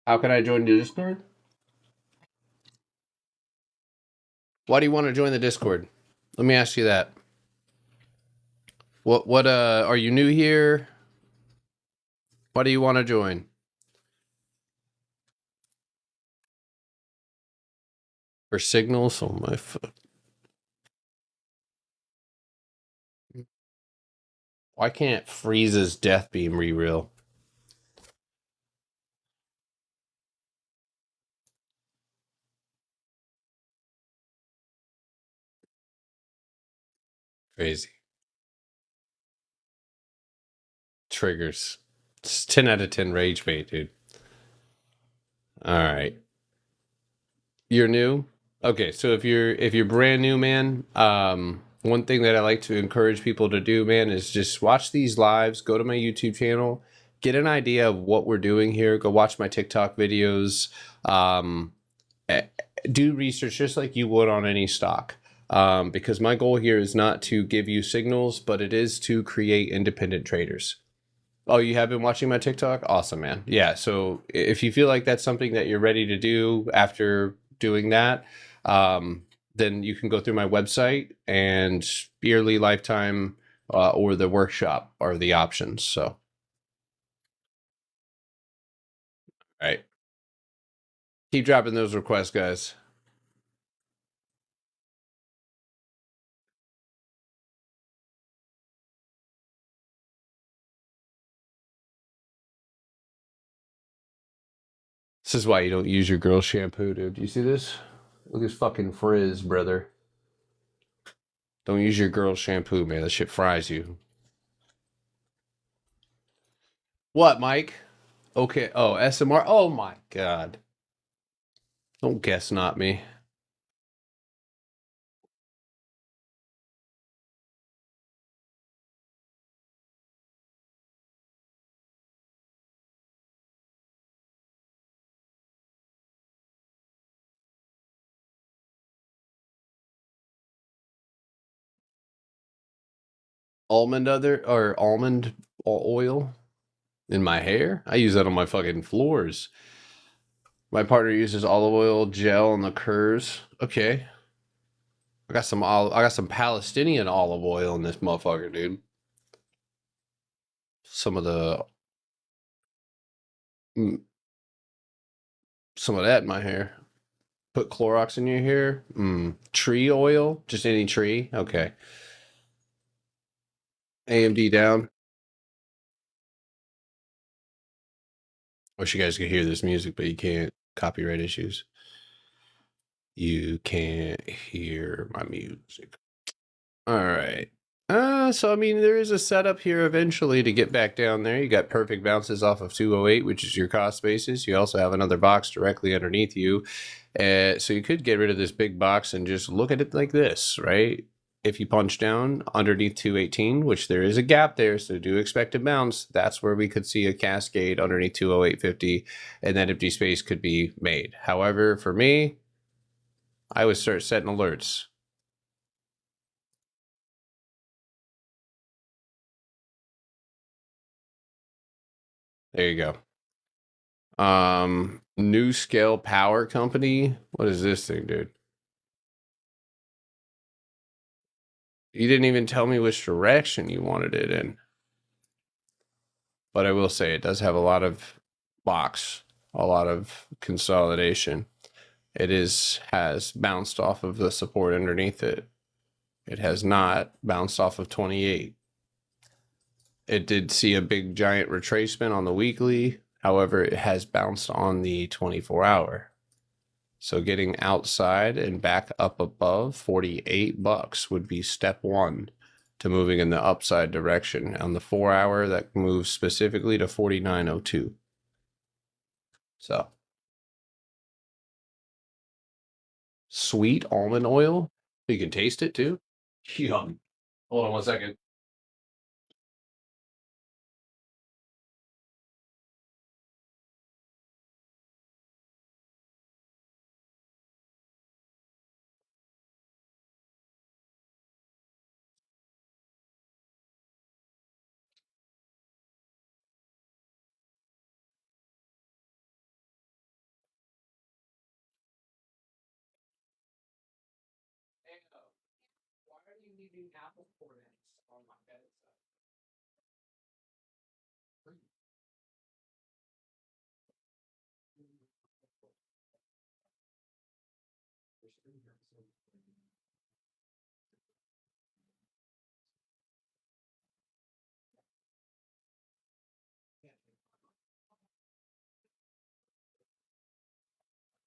[SPEAKER 1] How can I join the Discord? Why do you want to join the Discord? Let me ask you that. What are you new here? Why do you want to join? For signals on my phone. Why can't Frieza's death beam re-reel? Crazy. Triggers. It's 10 out of 10 rage bait, dude. All right. You're new? Okay, so if you're brand new, man, one thing that I like to encourage people to do, man, is just watch these lives, go to my YouTube channel, get an idea of what we're doing here, go watch my TikTok videos, do research just like you would on any stock. Because my goal here is not to give you signals, but it is to create independent traders. Oh, you have been watching my TikTok? Awesome, man. Yeah, so if you feel like that's something that you're ready to do after doing that, then you can go through my website, and yearly, lifetime, or the workshop are the options. So, all right. Keep dropping those requests, guys. This is why you don't use your girl shampoo, dude. Do you see this? Look at this fucking frizz, brother. Don't use your girl shampoo, man. That shit fries you. What, Mike? Okay. Oh, SMR. Oh my god. Don't guess not me. Almond oil in my hair. I use that on my fucking floors. My partner uses olive oil gel on the curves. Okay. I got some Palestinian olive oil in this motherfucker, dude. Some of the mm, some of that in my hair. Put Clorox in your hair. Tree oil, just any tree. Okay. AMD down. Wish you guys could hear this music, but you can't. Copyright issues. You can't hear my music. All right. So I mean, there is a setup here eventually to get back down there. You got perfect bounces off of 208, which is your cost basis. You also have another box directly underneath you. So you could get rid of this big box and just look at it like this, right? If you punch down underneath 218, which there is a gap there, so do expect a bounce, that's where we could see a cascade underneath 208.50, and that empty space could be made. However, for me, I would start setting alerts. There you go. NuScale Power Company. What is this thing, dude? You didn't even tell me which direction you wanted it in. but I will say it does have a lot of box, a lot of consolidation. It has bounced off of the support underneath it. It has not bounced off of 28. It did see a big giant retracement on the weekly. However, it has bounced on the 24-hour. So getting outside and back up above $48 would be step one to moving in the upside direction. On the 4-hour, that moves specifically to 49.02. So sweet almond oil. You can taste it too. Yum. Hold on one second. Why are you leaving apple cordons on my bedside?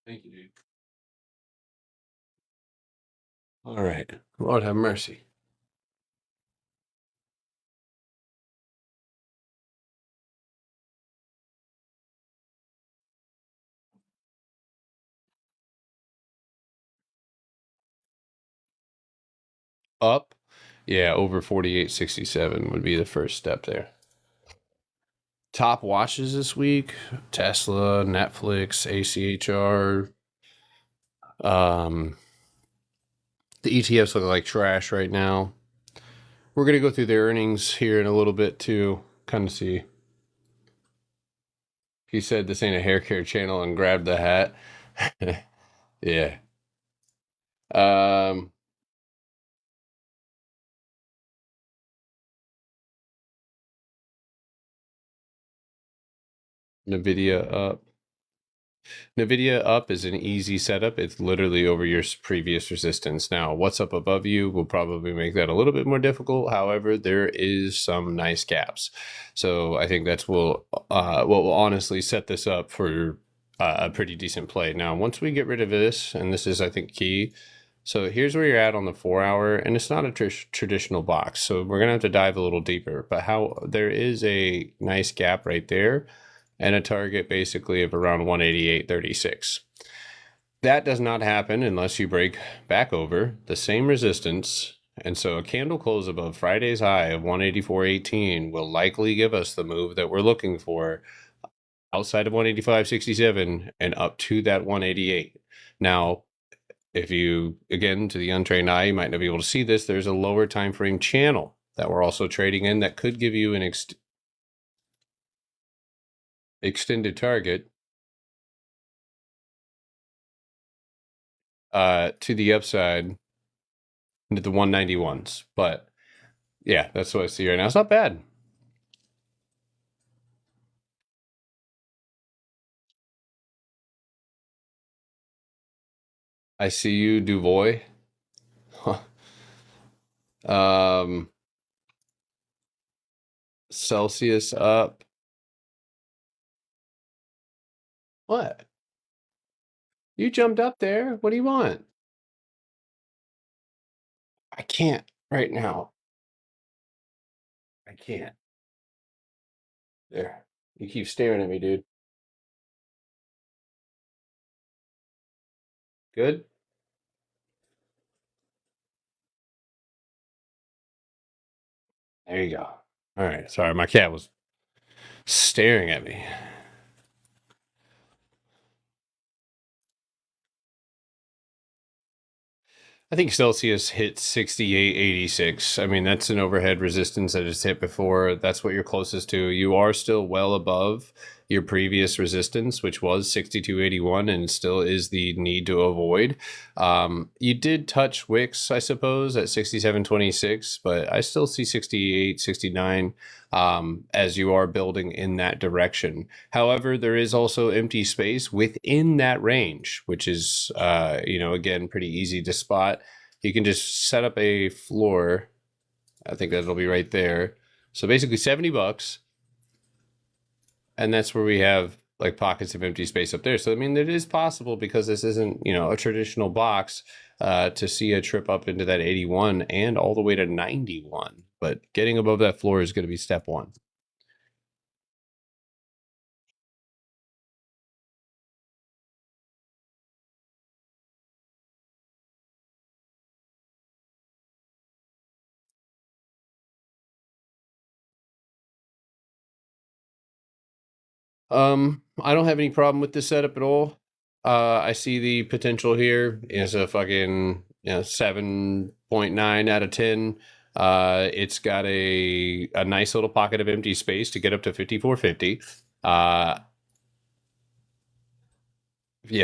[SPEAKER 1] Thank you, dude. All right. Lord have mercy. Up. Yeah, over 48.67 would be the first step there. Top watches this week: Tesla, Netflix, ACHR. The ETFs look like trash right now. We're going to go through their earnings here in a little bit too, kind of see. He said this ain't a hair care channel and grabbed the hat. Yeah. NVIDIA up. NVIDIA up is an easy setup. It's literally over your previous resistance. Now, what's up above you will probably make that a little bit more difficult. However, there is some nice gaps. So I think that's what will honestly set this up for a pretty decent play. Now, once we get rid of this, and this is, I think, key. So here's where you're at on the 4-hour, and it's not a traditional box. So we're going to have to dive a little deeper, but how there is a nice gap right there and a target basically of around 188.36. That does not happen unless you break back over the same resistance. And so a candle close above Friday's high of 184.18 will likely give us the move that we're looking for outside of 185.67 and up to that 188. Now, if you, again, to the untrained eye, you might not be able to see this, there's a lower time frame channel that we're also trading in that could give you an extended target to the upside into the 191s. But yeah, that's what I see right now. It's not bad. I see you, Duvoy. Celsius up. What? You jumped up there. What do you want? I can't right now. I can't. There. You keep staring at me, dude. Good? There you go. All right. Sorry, my cat was staring at me. I think Celsius hit 68.86. I mean, that's an overhead resistance that it's hit before. That's what you're closest to. You are still well above. your previous resistance, which was 6281, and still is the need to avoid. You did touch wicks, I suppose, at 6726, but I still see 68, 69 as you are building in that direction. However, there is also empty space within that range, which is, again, pretty easy to spot. You can just set up a floor. I think that'll be right there. So basically $70. And that's where we have like pockets of empty space up there. So, I mean, it is possible, because this isn't, a traditional box, to see a trip up into that 81 and all the way to 91. But getting above that floor is going to be step one. I don't have any problem with this setup at all. I see the potential here. It's a fucking 7.9 out of 10. It's got a nice little pocket of empty space to get up to 5450. Yeah,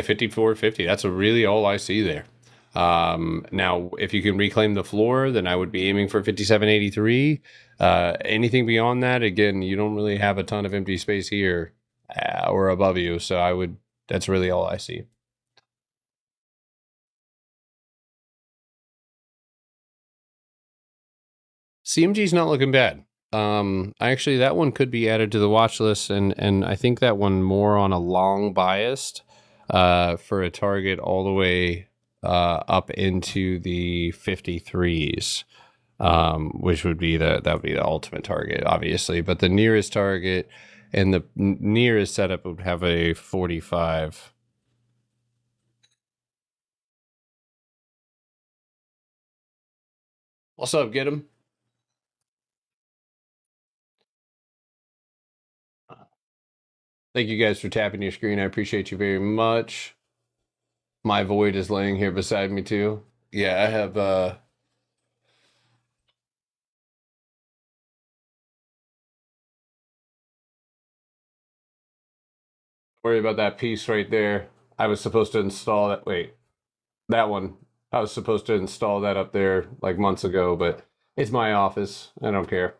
[SPEAKER 1] 5450. That's really all I see there. Now, if you can reclaim the floor, then I would be aiming for 5783. Anything beyond that, again, you don't really have a ton of empty space here or above you. So that's really all I see. CMG's not looking bad. Actually, that one could be added to the watch list, and I think that one more on a long biased for a target all the way up into the 53s, which would be that would be the ultimate target, obviously. But the nearest target and the nearest setup would have a 45. What's up? Get him. Thank you guys for tapping your screen. I appreciate you very much. My void is laying here beside me too. Yeah, I have worry about that piece right there. I was supposed to install that. Wait, that one. I was supposed to install that up there like months ago, but it's my office. I don't care.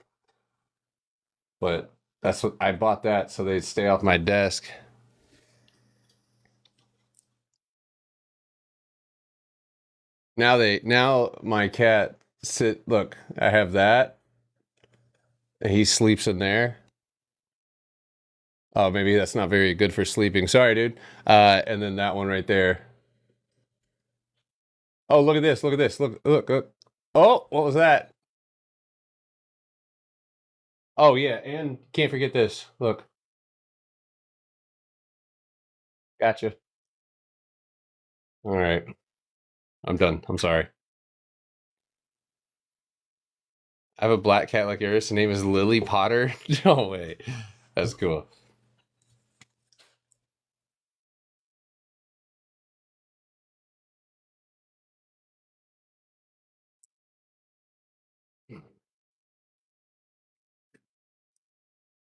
[SPEAKER 1] But that's what I bought that so they'd stay off my desk. Now my cat look, I have that. He sleeps in there. Oh, maybe that's not very good for sleeping. Sorry, dude. And then that one right there. Oh, look at this. Look at this. Look. Oh, what was that? Oh, yeah. And can't forget this. Look. Gotcha. All right. I'm done. I'm sorry. I have a black cat like yours. Her name is Lily Potter. No way. That's cool.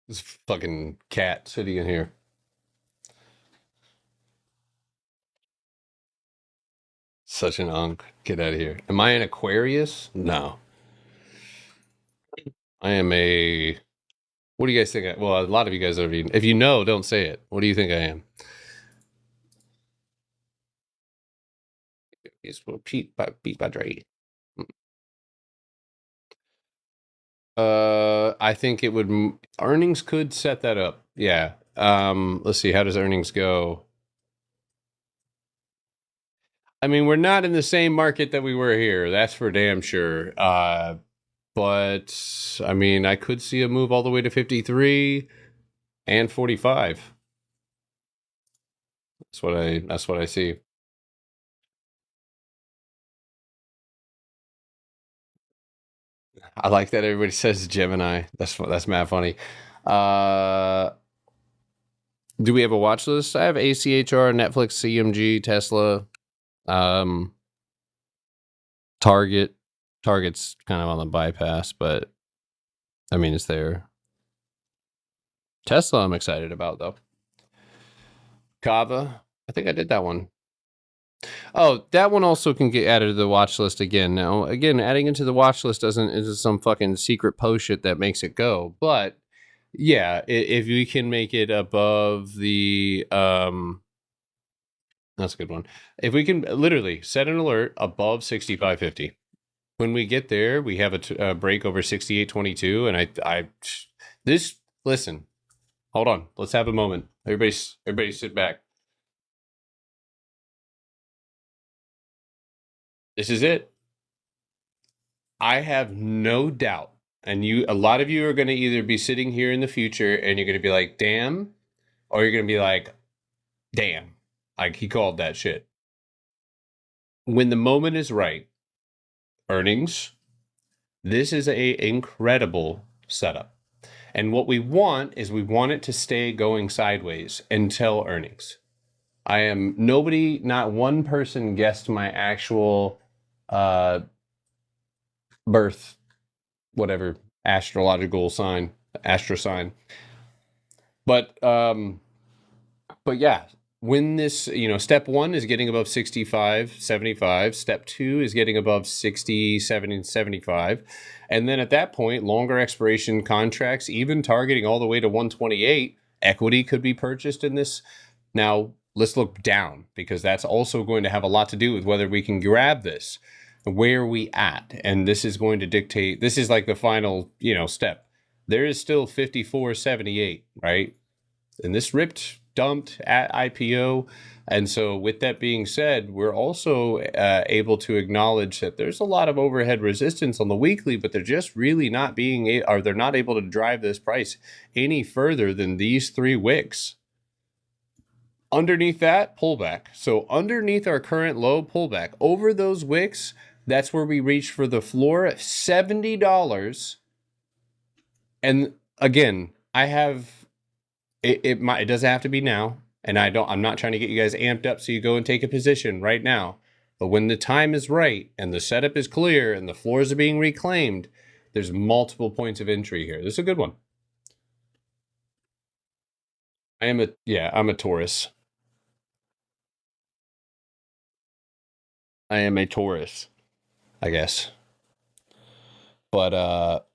[SPEAKER 1] This fucking cat sitting in here. Such an unk. Get out of here. Am I an Aquarius? No. I am a. What do you guys think? Well, a lot of you guys are. If you know, don't say it. What do you think I am? It's Pete Padre. I think it would. Earnings could set that up. Yeah. Let's see. How does earnings go? I mean, we're not in the same market that we were here. That's for damn sure. But I mean, I could see a move all the way to 53 and 45. That's what I see. I like that everybody says Gemini. That's mad funny. Uh do we have a watch list? I have ACHR, Netflix, CMG, Tesla, um Target. Target's kind of on the bypass, but I mean it's there. Tesla, I'm excited about though. Kava, I think I did that one. Oh, that one also can get added to the watch list again. Now, again, adding into the watch list isn't some fucking secret post shit that makes it go. But yeah, if we can make it above the that's a good one. If we can literally set an alert above 65.50. When we get there, we have a break over 68.22, and I this listen. Hold on. Let's have a moment. Everybody sit back. This is it. I have no doubt. And a lot of you are going to either be sitting here in the future and you're going to be like, "Damn," or you're going to be like, "Damn." Like he called that shit. When the moment is right, earnings, this is a incredible setup. And what we want is we want it to stay going sideways until earnings. Not one person guessed my actual birth, whatever, astrological sign, astro sign. But yeah, when this, step 1 is getting above 65.75, step 2 is getting above 67.75, and then at that point, longer expiration contracts, even targeting all the way to 128, equity could be purchased in this. Now, let's look down, because that's also going to have a lot to do with whether we can grab this. Where are we at? And this is going to dictate, this is like the final, step. There is still 54.78, right? And this dumped at IPO. And so with that being said, we're also able to acknowledge that there's a lot of overhead resistance on the weekly, but they're just really not they're not able to drive this price any further than these 3 wicks. Underneath that, pullback. So underneath our current low, pullback. Over those wicks, that's where we reach for the floor at $70. And again, I have it doesn't have to be now, and I'm not trying to get you guys amped up so you go and take a position right now. But when the time is right and the setup is clear and the floors are being reclaimed, there's multiple points of entry here. This is a good one. I'm a Taurus. I am a Taurus, I guess. But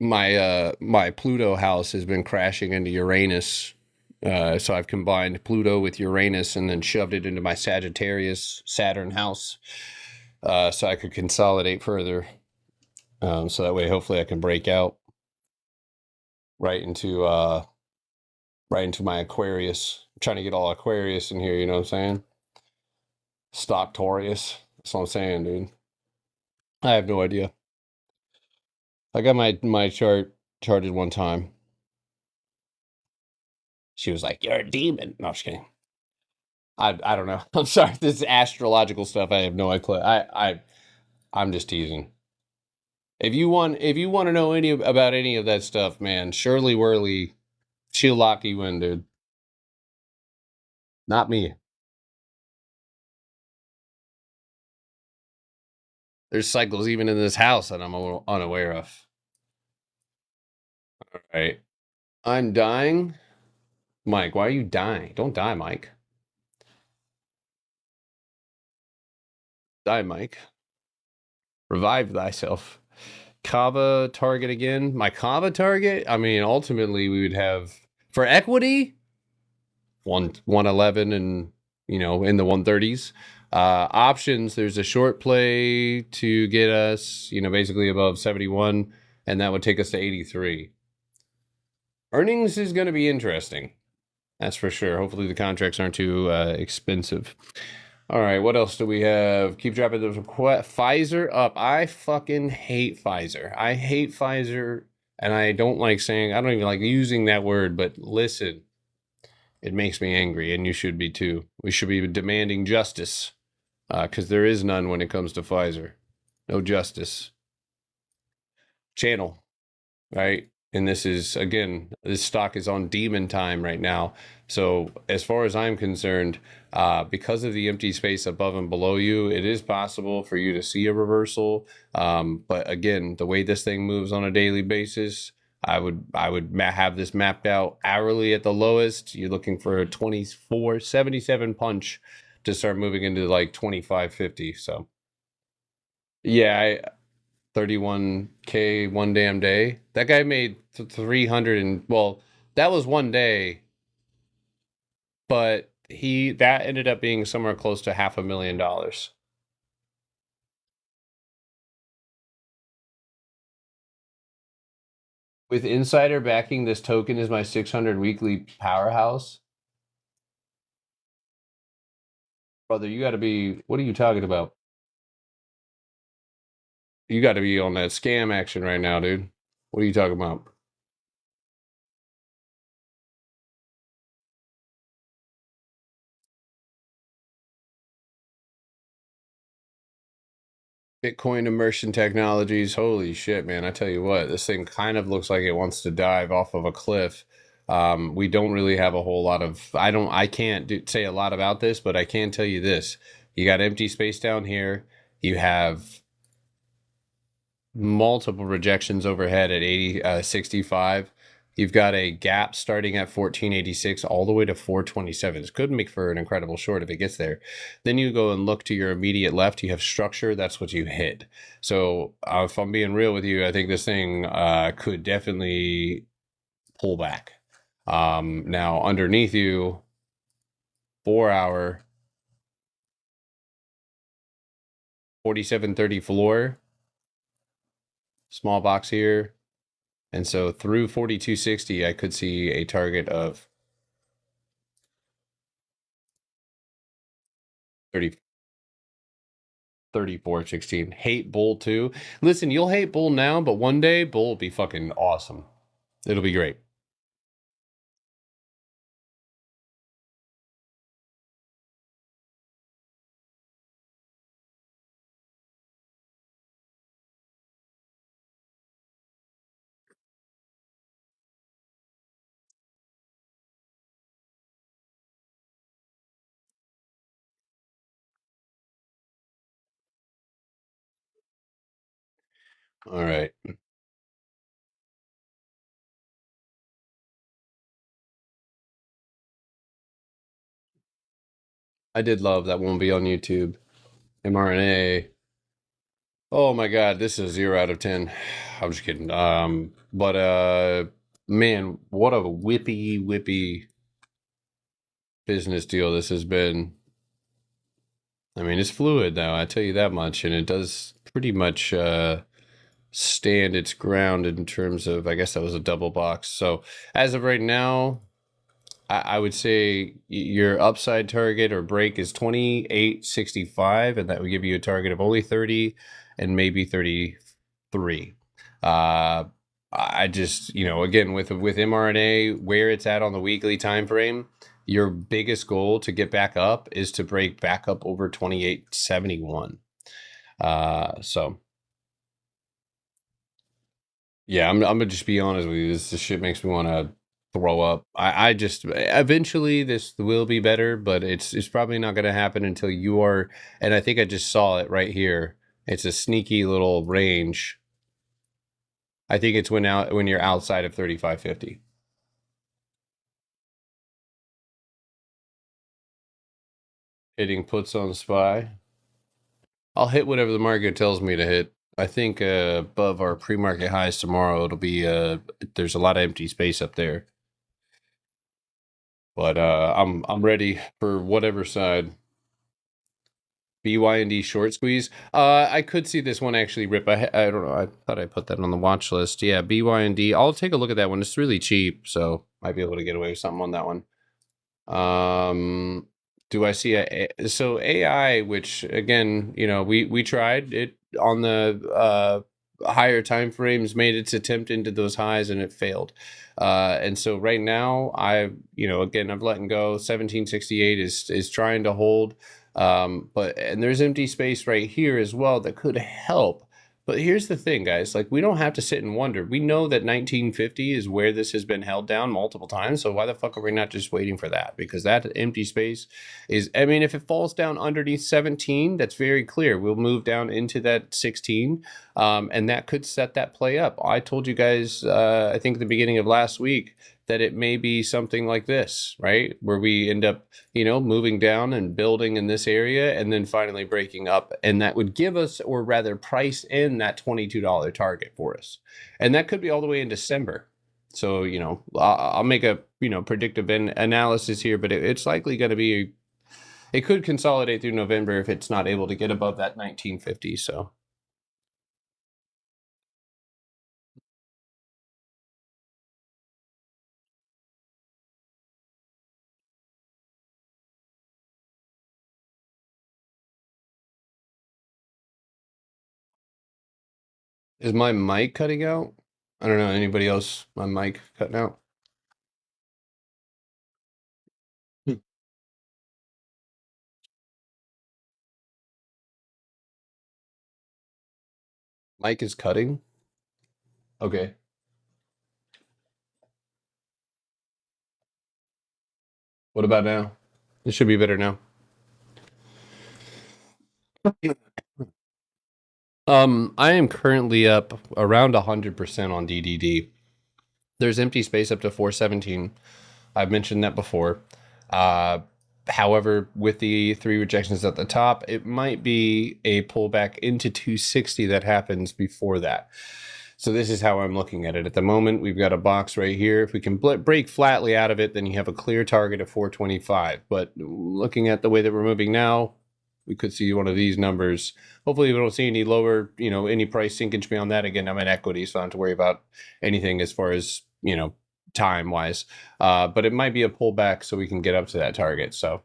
[SPEAKER 1] my Pluto house has been crashing into Uranus. So I've combined Pluto with Uranus and then shoved it into my Sagittarius Saturn house, so I could consolidate further. So that way, hopefully, I can break out right into my Aquarius. I'm trying to get all Aquarius in here. You know what I'm saying? Stocktorius. That's what I'm saying, dude. I have no idea. I got my chart charted one time. She was like, "You're a demon." No, I'm just kidding. I don't know. I'm sorry. This is astrological stuff. I have no idea. I'm just teasing. If you want to know about any of that stuff, man, Shirley Worley, she'll lock you in, dude. Not me. There's cycles even in this house that I'm unaware of. All right. I'm dying. Mike, why are you dying? Don't die, Mike. Die, Mike. Revive thyself. Kava target again. My Kava target? I mean, ultimately, we would have, for equity, 111 and, in the 130s. Options, there's a short play to get us, basically above 71, and that would take us to 83. Earnings is going to be interesting. That's for sure. Hopefully the contracts aren't too expensive. All right, what else do we have? Keep dropping the Pfizer up. I fucking hate Pfizer. I hate Pfizer, and I don't even like using that word, but listen, it makes me angry, and you should be too. We should be demanding justice, because there is none when it comes to Pfizer. No justice. Channel, right? And this stock is on demon time right now. So as far as I'm concerned, because of the empty space above and below you, it is possible for you to see a reversal. But again, the way this thing moves on a daily basis, I would have this mapped out hourly at the lowest. You're looking for a 24.77 punch to start moving into like 25.50. So yeah, 31K one damn day. That guy made 300 and well, that was one day, but that ended up being somewhere close to $500,000. With insider backing, this token is my 600 weekly powerhouse. Brother, you got to be, what are you talking about? You got to be on that scam action right now, dude. What are you talking about? Bitcoin immersion technologies. Holy shit, man. I tell you what, this thing kind of looks like it wants to dive off of a cliff. We don't really have a whole lot of, I can't say a lot about this, but I can tell you this. You got empty space down here. You have multiple rejections overhead at 65. You've got a gap starting at 1486 all the way to 427. This could make for an incredible short if it gets there. Then you go and look to your immediate left. You have structure. That's what you hit. So if I'm being real with you, I think this thing could definitely pull back. Now underneath you, 4 hour, 4730 floor, small box here. And so through 4260, I could see a target of 30, 3416. Hate bull too. Listen, you'll hate bull now, but one day bull will be fucking awesome. It'll be great. All right. I did love that won't be on YouTube. mRNA. Oh my god, this is 0 out of 10. I'm just kidding. But man, what a whippy business deal this has been. I mean, it's fluid though, I tell you that much, and it does pretty much stand its ground in terms of, I guess that was a double box. So as of right now, I would say your upside target or break is 28.65, and that would give you a target of only 30 and maybe 33. I just, again, with mRNA, where it's at on the weekly time frame, your biggest goal to get back up is to break back up over 28.71. So yeah, I'm gonna just be honest with you. This shit makes me want to throw up. I just eventually this will be better, but it's probably not gonna happen until you are. And I think I just saw it right here. It's a sneaky little range. I think it's when you're outside of 35.50. Hitting puts on SPY. I'll hit whatever the market tells me to hit. I think above our pre-market highs tomorrow, it'll be there's a lot of empty space up there. But I'm ready for whatever side. BYND short squeeze. I could see this one actually rip. I don't know. I thought I put that on the watch list. Yeah, BYND. I'll take a look at that one. It's really cheap, so might be able to get away with something on that one. Do I see so AI, which again, we tried it on the higher time frames, made its attempt into those highs and it failed. And so right now again, I've letting go. 1768 is trying to hold. And there's empty space right here as well that could help. But here's the thing, guys. Like, we don't have to sit and wonder. We know that 1950 is where this has been held down multiple times. So why the fuck are we not just waiting for that? Because that empty space is, I mean, if it falls down underneath 17, that's very clear. We'll move down into that 16, and that could set that play up. I told you guys, I think at the beginning of last week, that it may be something like this, right? Where we end up, moving down and building in this area and then finally breaking up. And that would give us, or rather price in that $22 target for us. And that could be all the way in December. So, I'll make a, predictive analysis here, but it's likely going to be, it could consolidate through November if it's not able to get above that 1950. So. Is my mic cutting out? I don't know. Anybody else? My mic cutting out? Hmm. Mic is cutting? Okay. What about now? It should be better now. I am currently up around 100% on DDD. There's empty space up to 417. I've mentioned that before. Uh, However, with the 3 rejections at the top, it might be a pullback into 260 that happens before that. So this is how I'm looking at it. At the moment, we've got a box right here. If we can break flatly out of it, then you have a clear target of 425. But looking at the way that we're moving now, we could see one of these numbers. Hopefully we don't see any lower, any price sinkage beyond that. Again, I'm in equity, so I don't have to worry about anything as far as, time wise. But it might be a pullback so we can get up to that target. So.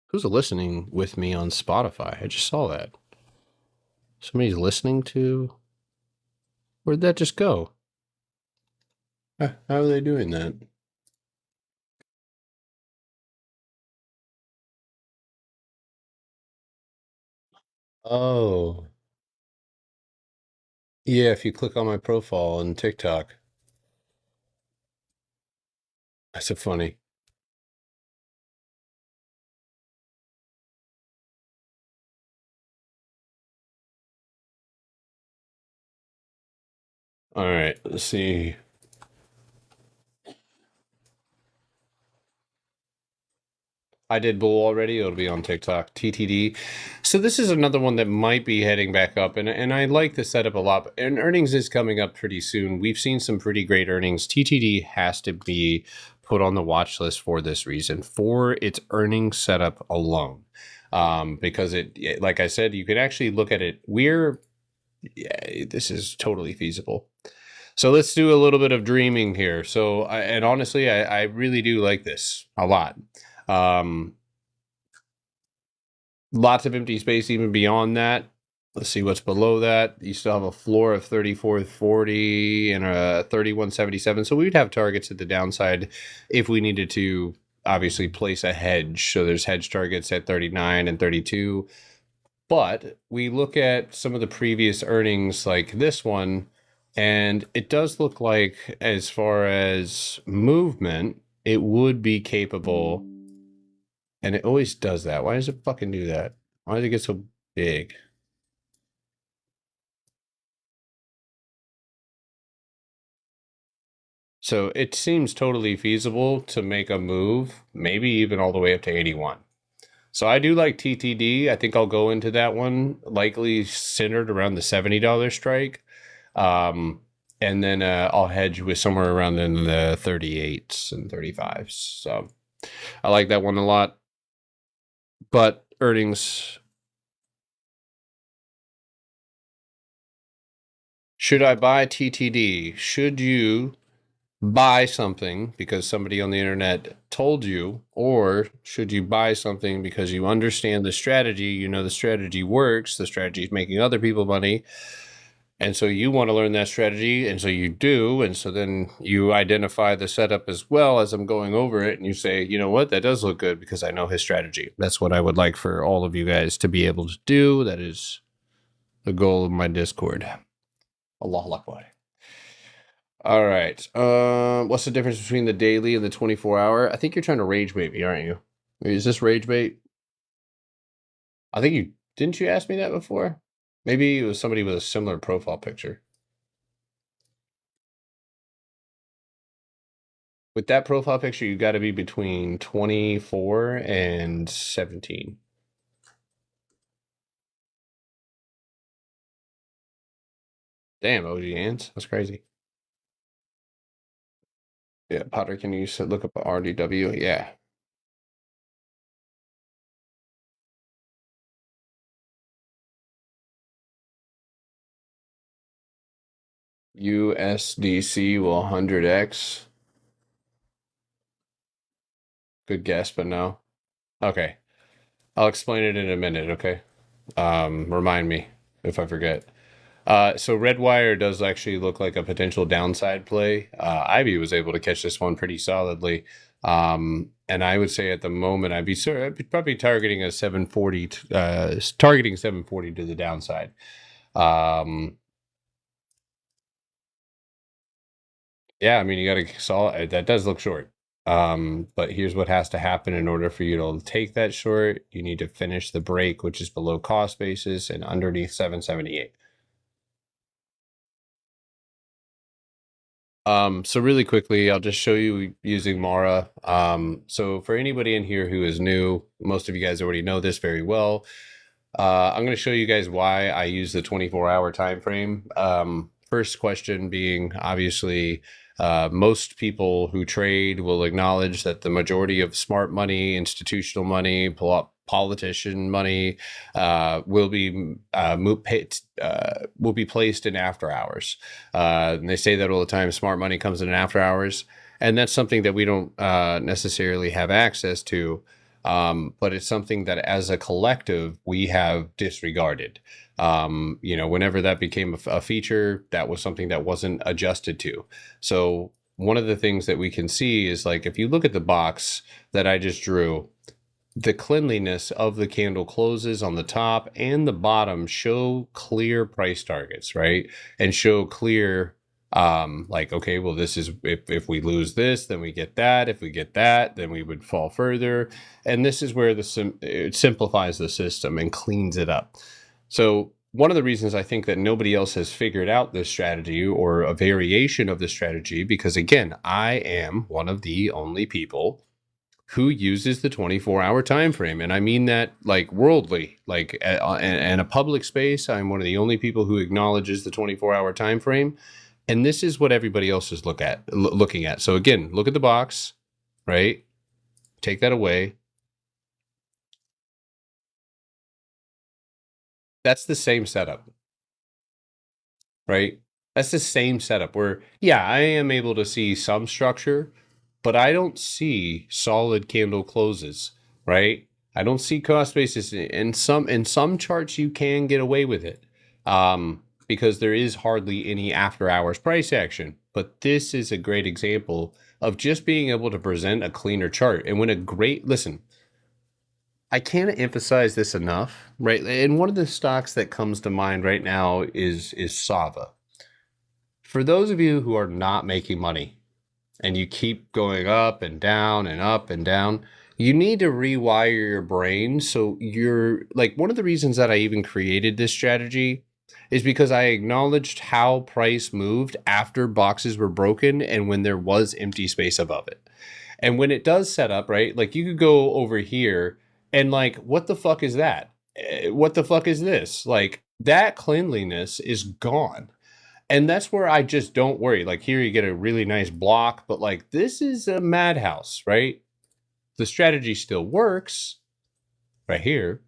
[SPEAKER 1] Who's listening with me on Spotify? I just saw that. Somebody's listening to. Where'd that just go? How are they doing that? Oh, yeah. If you click on my profile on TikTok, that's so funny. All right, let's see. I did bull already. It'll be on TikTok. TTD. So this is another one that might be heading back up, and I like the setup a lot. And earnings is coming up pretty soon. We've seen some pretty great earnings. TTD has to be put on the watch list for this reason, for its earnings setup alone, because like I said, you can actually look at it. This is totally feasible. So let's do a little bit of dreaming here. So, and honestly, I really do like this a lot. Um, Lots of empty space even beyond that. Let's see what's below that. You still have a floor of 34.40 and a 31.77. So we'd have targets at the downside if we needed to obviously place a hedge. So there's hedge targets at 39 and 32. But we look at some of the previous earnings like this one, and it does look like, as far as movement, it would be capable. And it always does that. Why does it fucking do that? Why does it get so big? So it seems totally feasible to make a move, maybe even all the way up to 81. So I do like TTD. I think I'll go into that one, likely centered around the $70 strike. Um, and then I'll hedge with somewhere around in the 38s and 35s. So I like that one a lot. But earnings. Should I buy TTD? Should you buy something because somebody on the internet told you, or should you buy something because you understand the strategy, you know the strategy works, the strategy is making other people money, and so you want to learn that strategy, and so you do, and so then you identify the setup as well as I'm going over it, and you say, you know what, that does look good because I know his strategy. That's what I would like for all of you guys to be able to do. That is the goal of my Discord. Allah Akbar. All right. What's the difference between the daily and the 24-hour? I think you're trying to rage bait me, aren't you? Is this rage bait? I think you didn't you ask me that before? Maybe it was somebody with a similar profile picture. With that profile picture, you got to be between 24 and 17. Damn, OG hands. That's crazy. Yeah, Potter, can you look up RDW? Yeah. USDC will 100x. Good guess, but no. Okay. I'll explain it in a minute, okay? Remind me if I forget. So Redwire does actually look like a potential downside play. Ivy was able to catch this one pretty solidly. And I would say at the moment, I'd be probably targeting a 740, targeting 740 to the downside. Yeah, I mean, you got to solid. That does look short. But here's what has to happen in order for you to take that short. You need to finish the break, which is below cost basis and underneath 778. So really quickly, I'll just show you using Mara. So for anybody in here who is new, most of you guys already know this very well. I'm going to show you guys why I use the 24-hour time frame. First question being, obviously, most people who trade will acknowledge that the majority of smart money, institutional money, politician money will be placed in after hours. And they say that all the time. Smart money comes in after hours, and that's something that we don't necessarily have access to. But it's something that as a collective we have disregarded. Whenever that became a feature, that was something that wasn't adjusted to. So one of the things that we can see is, like, if you look at the box that I just drew, the cleanliness of the candle closes on the top and the bottom show clear price targets, right? And show clear, like, okay, well, this is, if we lose this, then we get that. If we get that, then we would fall further. And this is where it simplifies the system and cleans it up. So one of the reasons I think that nobody else has figured out this strategy or a variation of this strategy, because again, I am one of the only people who uses the 24-hour time frame, and I mean that like worldly, like in a public space. I'm one of the only people who acknowledges the 24-hour time frame, and this is what everybody else is looking at. So again, look at the box, right? Take that away. That's the same setup, right? That's the same setup where, yeah, I am able to see some structure, but I don't see solid candle closes, right? I don't see cost basis. In some charts you can get away with it, because there is hardly any after hours price action. But this is a great example of just being able to present a cleaner chart. And when listen, I can't emphasize this enough, right? And one of the stocks that comes to mind right now is Sava. For those of you who are not making money, and you keep going up and down and up and down, you need to rewire your brain. So you're like, one of the reasons that I even created this strategy is because I acknowledged how price moved after boxes were broken and when there was empty space above it. And when it does set up, right? Like, you could go over here and, like, what the fuck is that? What the fuck is this? Like, that cleanliness is gone. And that's where I just don't worry. Like, here you get a really nice block, but like, this is a madhouse, right? The strategy still works right here,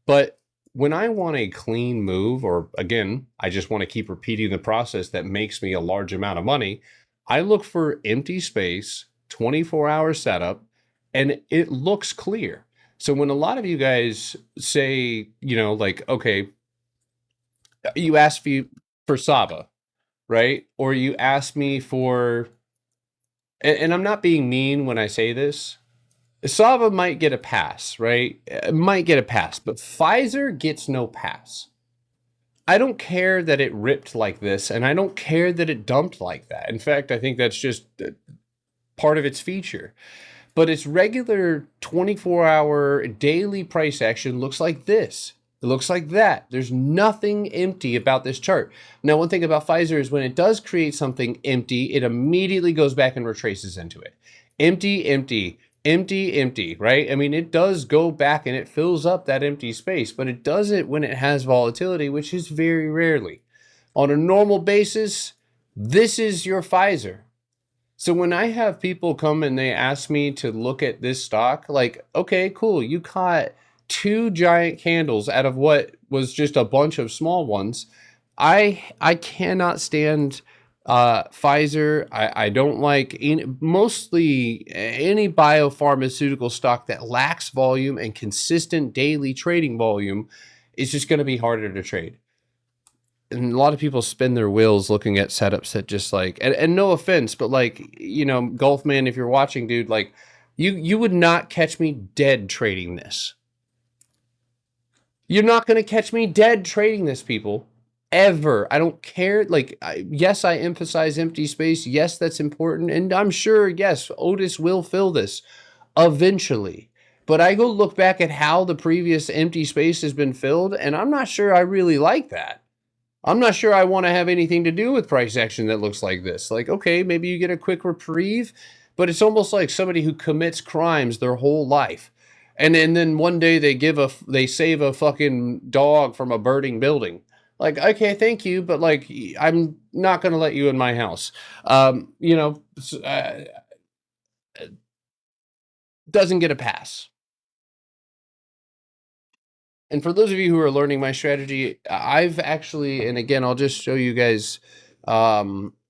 [SPEAKER 1] but when I want a clean move, or again, I just want to keep repeating the process that makes me a large amount of money, I look for empty space, 24-hour setup, and it looks clear. So when a lot of you guys say, like, okay, you ask for Saba, right? Or you ask me for, and I'm not being mean when I say this, Saba might get a pass, right? Might get a pass, but Pfizer gets no pass. I don't care that it ripped like this, and I don't care that it dumped like that. In fact, I think that's just part of its feature. But its regular 24-hour daily price action looks like this. It looks like that. There's nothing empty about this chart. Now, one thing about Pfizer is when it does create something empty, it immediately goes back and retraces into it. Empty, empty, empty, empty, right? I mean, it does go back and it fills up that empty space, but it does it when it has volatility, which is very rarely. On a normal basis, this is your Pfizer. So when I have people come and they ask me to look at this stock, like, okay, cool, you caught 2 giant candles out of what was just a bunch of small ones. I cannot stand Pfizer. I don't like mostly any biopharmaceutical stock that lacks volume and consistent daily trading volume is just going to be harder to trade. And a lot of people spin their wheels looking at setups that just like, and no offense, but like, Golfman, if you're watching, dude, like you would not catch me dead trading this. You're not going to catch me dead trading this, people, ever. I don't care. Like, yes, I emphasize empty space. Yes, that's important. And I'm sure, yes, Otis will fill this eventually. But I go look back at how the previous empty space has been filled, and I'm not sure I really like that. I'm not sure I want to have anything to do with price action that looks like this. Like, okay, maybe you get a quick reprieve, but it's almost like somebody who commits crimes their whole life. And then one day they save a fucking dog from a burning building. Like, okay, thank you, but like, I'm not going to let you in my house. Doesn't get a pass. And for those of you who are learning my strategy, I've actually, and again, I'll just show you guys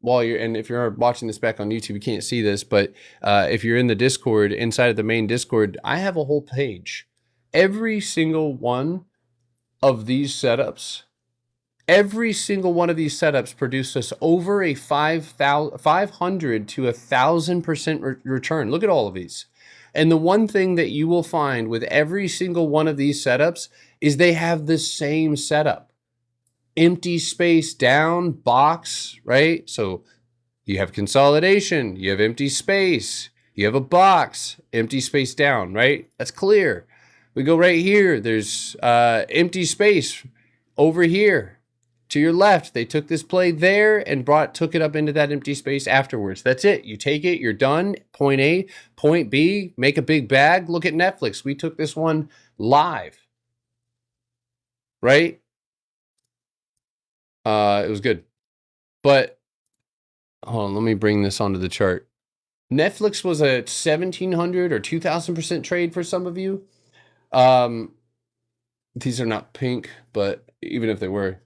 [SPEAKER 1] while you're, and if you're watching this back on YouTube, you can't see this, but if you're in the Discord, inside of the main Discord, I have a whole page. Every single one of these setups, produced us over a 500 to 1,000% return. Look at all of these. And the one thing that you will find with every single one of these setups is they have the same setup. Empty space down, box, right? So you have consolidation, you have empty space, you have a box, empty space down, right? That's clear. We go right here. There's empty space over here. To your left, they took this play there and took it up into that empty space afterwards. That's it. You take it, you're done. Point A, point B, make a big bag. Look at Netflix. We took this one live, right? It was good. But hold on, let me bring this onto the chart. Netflix was a 1,700 or 2,000% trade for some of you. These are not pink, but even if they were,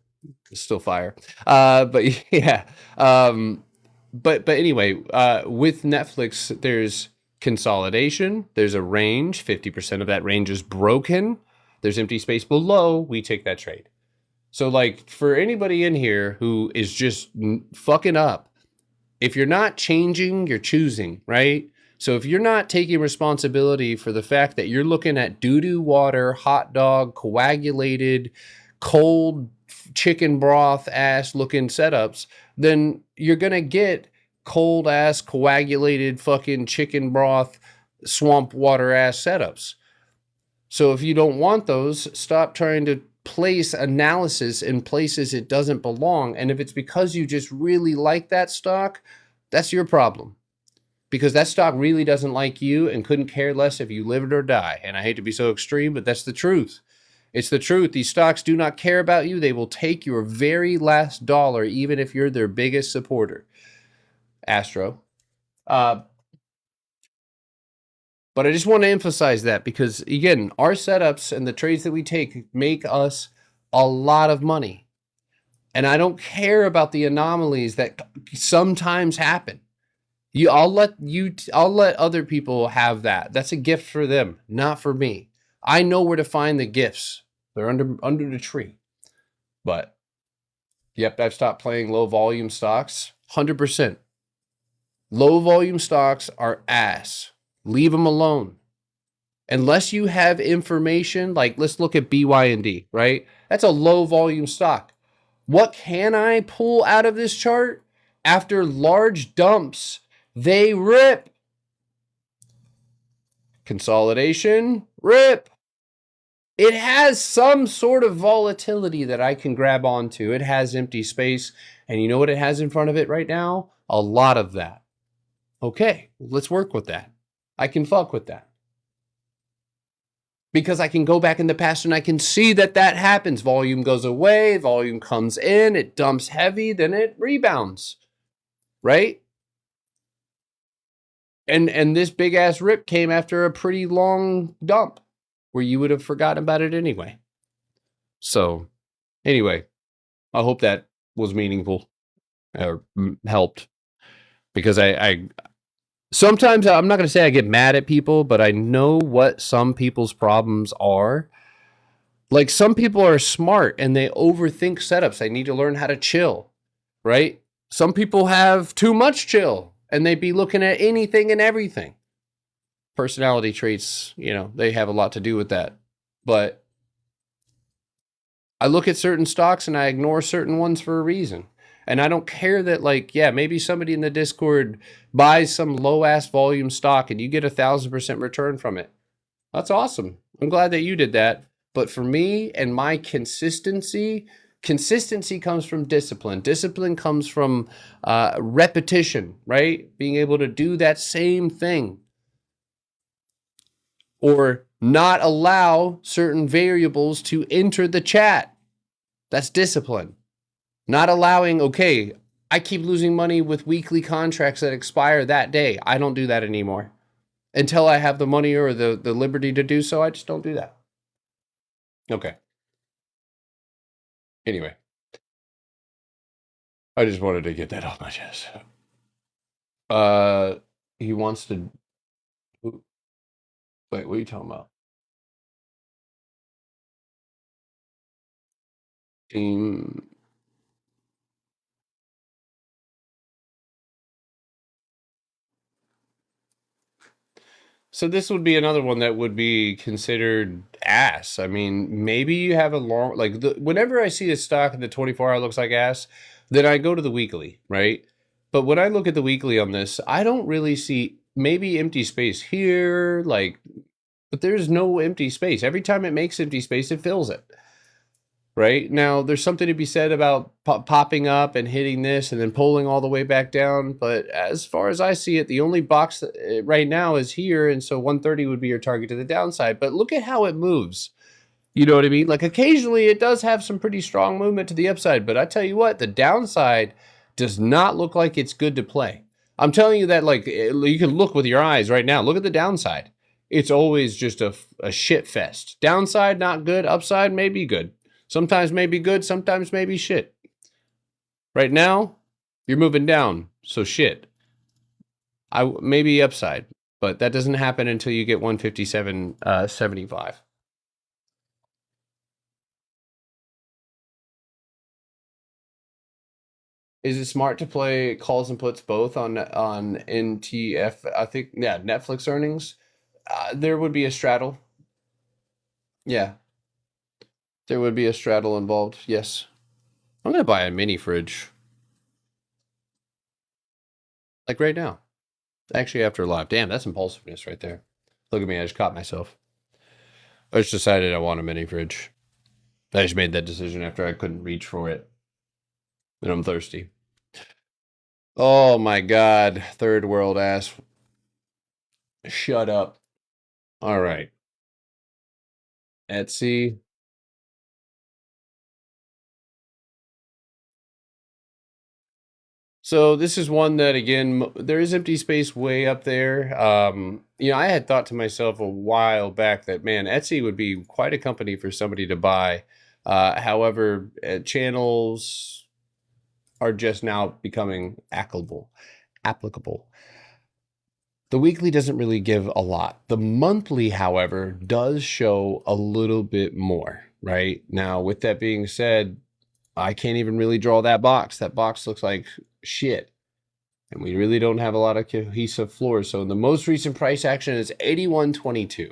[SPEAKER 1] it's still fire. But yeah. But anyway, with Netflix, there's consolidation. There's a range. 50% of that range is broken. There's empty space below. We take that trade. So like for anybody in here who is just fucking up, if you're not changing, you're choosing, right? So if you're not taking responsibility for the fact that you're looking at doo-doo water, hot dog, coagulated, cold chicken broth ass looking setups, then you're going to get cold ass coagulated fucking chicken broth, swamp water ass setups. So if you don't want those, stop trying to place analysis in places it doesn't belong. And if it's because you just really like that stock, that's your problem. Because that stock really doesn't like you and couldn't care less if you live it or die. And I hate to be so extreme, but that's the truth. It's the truth. These stocks do not care about you. They will take your very last dollar, even if you're their biggest supporter. Astro. But I just want to emphasize that because, again, our setups and the trades that we take make us a lot of money. And I don't care about the anomalies that sometimes happen. I'll let other people have that. That's a gift for them, not for me. I know where to find the gifts. They're under the tree. But yep, I've stopped playing low volume stocks. 100%. Low volume stocks are ass. Leave them alone. Unless you have information, like let's look at BYND, right? That's a low volume stock. What can I pull out of this chart? After large dumps, they rip. Consolidation, rip. It has some sort of volatility that I can grab onto. It has empty space. And you know what it has in front of it right now? A lot of that. Okay, let's work with that. I can fuck with that. Because I can go back in the past and I can see that that happens. Volume goes away, volume comes in, it dumps heavy, then it rebounds, right? And this big ass rip came after a pretty long dump where you would have forgotten about it anyway. So anyway, I hope that was meaningful or helped, because I sometimes, I'm not going to say I get mad at people, but I know what some people's problems are. Like some people are smart and they overthink setups. They need to learn how to chill, right? Some people have too much chill and they be looking at anything and everything. Personality traits, they have a lot to do with that. But I look at certain stocks and I ignore certain ones for a reason. And I don't care that, maybe somebody in the Discord buys some low ass volume stock and you get 1,000% return from it. That's awesome. I'm glad that you did that. But for me and my consistency comes from discipline. Discipline comes from repetition, right? Being able to do that same thing. Or not allow certain variables to enter the chat. That's discipline. Not allowing, okay, I keep losing money with weekly contracts that expire that day. I don't do that anymore. Until I have the money or the liberty to do so, I just don't do that. Okay. Anyway. I just wanted to get that off my chest. He wants to... Wait, what are you talking about? Team... So this would be another one that would be considered ass. I mean, maybe you have a long... whenever I see a stock in the 24-hour looks like ass, then I go to the weekly, right? But when I look at the weekly on this, I don't really see... Maybe empty space here, but there's no empty space. Every time it makes empty space, it fills it. Right? Now, there's something to be said about popping up and hitting this and then pulling all the way back down. But as far as I see it, the only box that, right now is here. And so 130 would be your target to the downside. But look at how it moves. You know what I mean? Like occasionally it does have some pretty strong movement to the upside. But I tell you what, the downside does not look like it's good to play. I'm telling you that, you can look with your eyes right now. Look at the downside. It's always just a shit fest. Downside, not good. Upside, maybe good. Sometimes maybe good, sometimes maybe shit. Right now, you're moving down, so shit. Maybe upside, but that doesn't happen until you get 157.75. Is it smart to play calls and puts both on NTF? I think, yeah, Netflix earnings. There would be a straddle. Yeah, there would be a straddle involved. Yes, I'm gonna buy a mini fridge. Like right now. Actually, after live. Damn, that's impulsiveness right there. Look at me, I just caught myself. I just decided I want a mini fridge. I just made that decision after I couldn't reach for it. And I'm thirsty. Oh my god. Third world ass. Shut up. All right. Etsy. So this is one that, again, there is empty space way up there. I had thought to myself a while back that, man, Etsy would be quite a company for somebody to buy. However, channels are just now becoming applicable. The weekly doesn't really give a lot. The monthly, however, does show a little bit more, right? Now, with that being said, I can't even really draw that box. That box looks like shit. And we really don't have a lot of cohesive floors. So the most recent price action is 81.22.